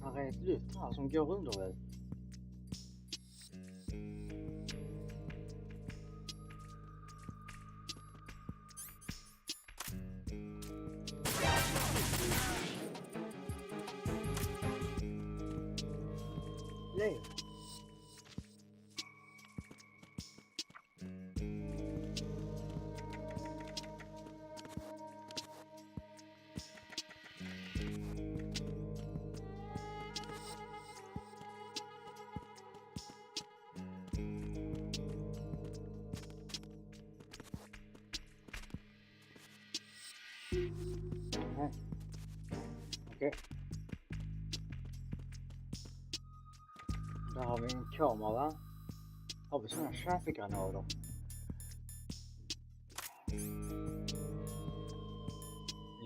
Här är ett lyft här som går under väl. Nej. Okej. Där har vi en kamera va? Har vi sådana traffic-granader?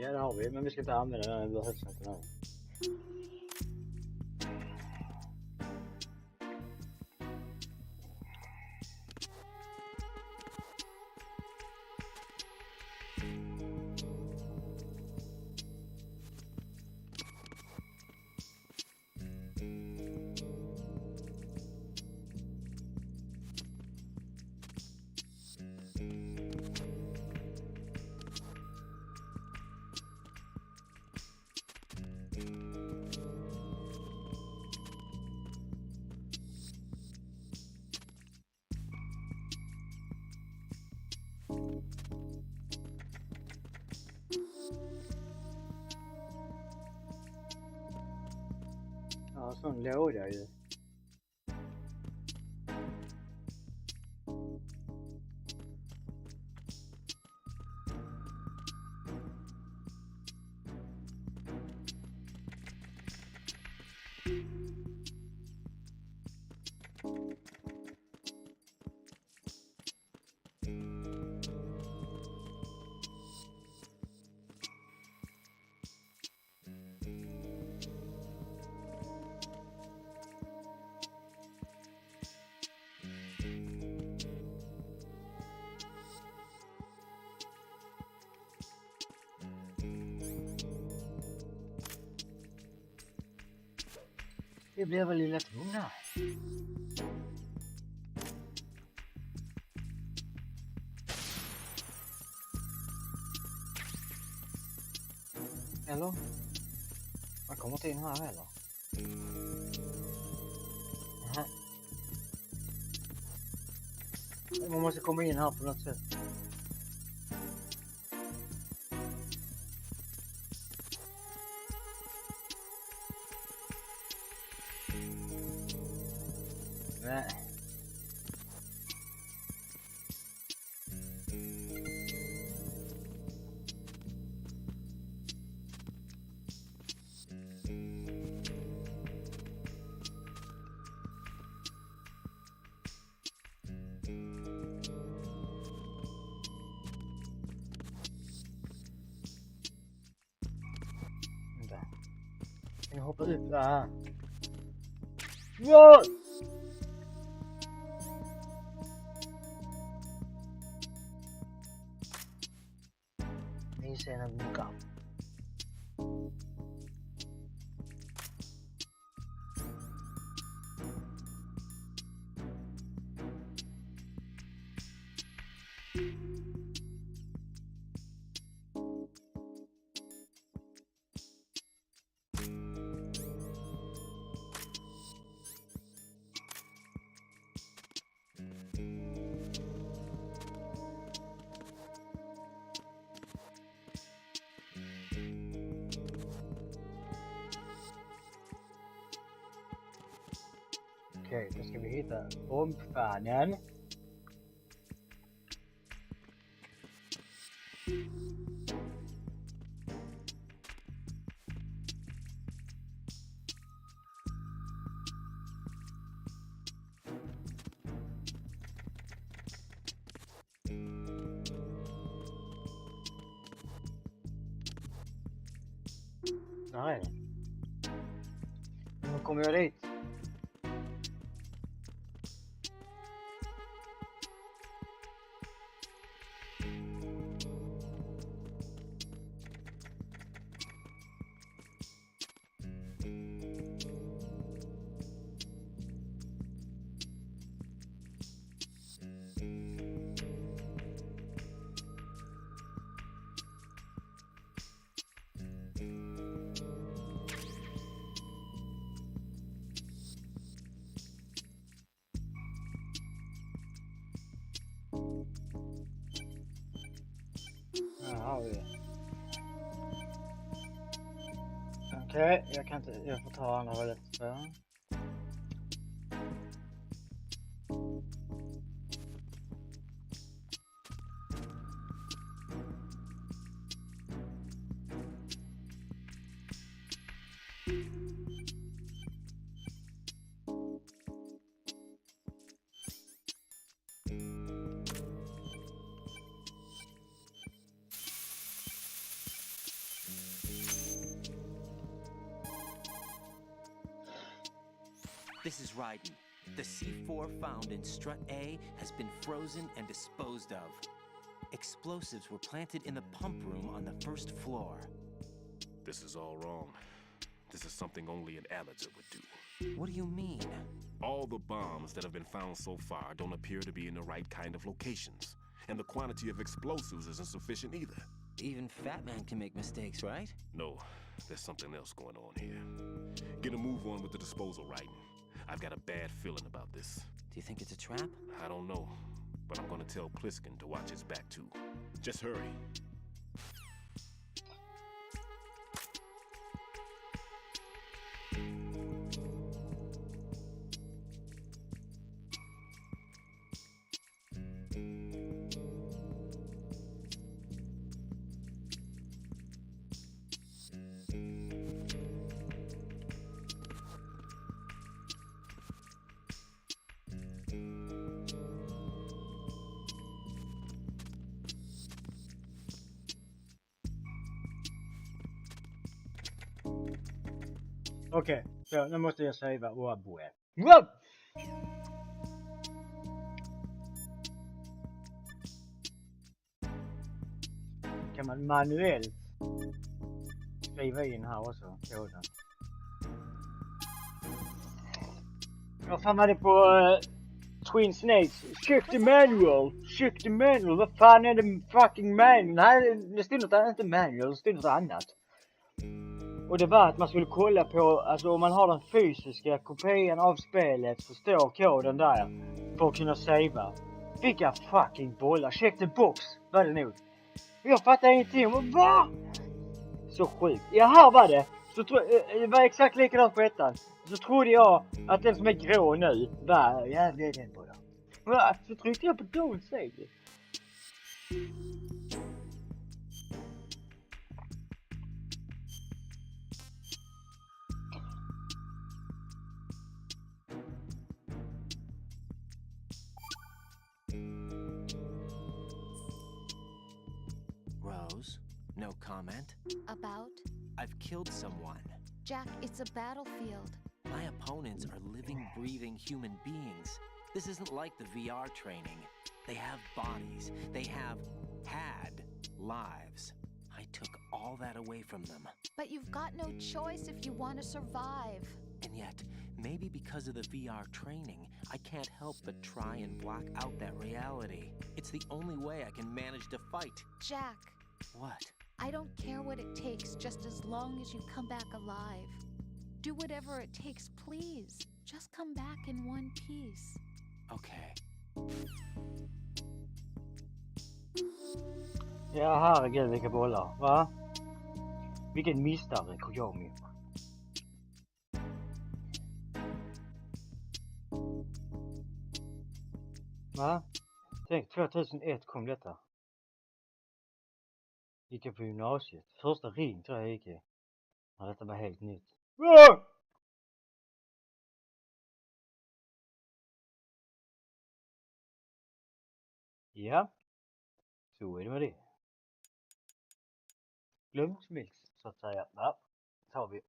Ja det har vi, men vi ska inte använda den, vi behövs inte den. en låda ju. Det blir väl lilla tvungna. Eller? Man kommer inte in här heller. Aha. Man måste komma in här på något sätt. Nej. Vänta. Jag hoppar ut där. Wow! Sen en buka. Okej, då ska vi hitta bombfanen. Där är den. Nu kommer jag dit. Här har vi. Okej, jag får ta andra hållet. This is Raiden. The C4 found in Strut A has been frozen and disposed of. Explosives were planted in the pump room on the first floor. This is all wrong. This is something only an amateur would do. What do you mean? All the bombs that have been found so far don't appear to be in the right kind of locations. And the quantity of explosives isn't sufficient either. Even Fat Man can make mistakes, right? No, there's something else going on here. Get a move on with the disposal, Raiden. I've got a bad feeling about this. Do you think it's a trap? I don't know, but I'm gonna tell Pliskin to watch his back too. Just hurry. Okej, så nu måste jag säga vad boe. Wow! Kan man manuellt skriva in här också, koden. Vad fan var det på Twin Snakes? Check the manual! Check the manual! Vad fan är det fucking manual? Nej, det stod något, inte manual, det stod något annat. Och det var att man skulle kolla på, alltså om man har den fysiska kopian av spelet så står koden där för att kunna savea. Vilka fucking bollar, check the box var det nog. Jag fattar ingenting, va? Så sjukt. Ja, här var det. Så det var exakt likadant på ettan. Så trodde jag att den som är grå nu var, ja det är den bara. Va? Så tryckte jag på don't save it. Rose, no comment? About? I've killed someone. Jack, it's a battlefield. My opponents are living, breathing human beings. This isn't like the VR training. They have bodies. They have had lives. I took all that away from them. But you've got no choice if you want to survive. And yet, maybe because of the VR training, I can't help but try and block out that reality. It's the only way I can manage to fight. Jack. What? I don't care what it takes, just as long as you come back alive. Do whatever it takes, please. Just come back in one piece. Okay. Ja, herregud vilka bollar, va? Vilken mistare, Koyomi. Va? Tänk, 2001 kom detta. Gick jag på gymnasiet. Första ring tror jag gick i. Ja, detta var helt nytt. Ja. Så är det med det. Glöm smilt, så att säga. Ja, tar vi.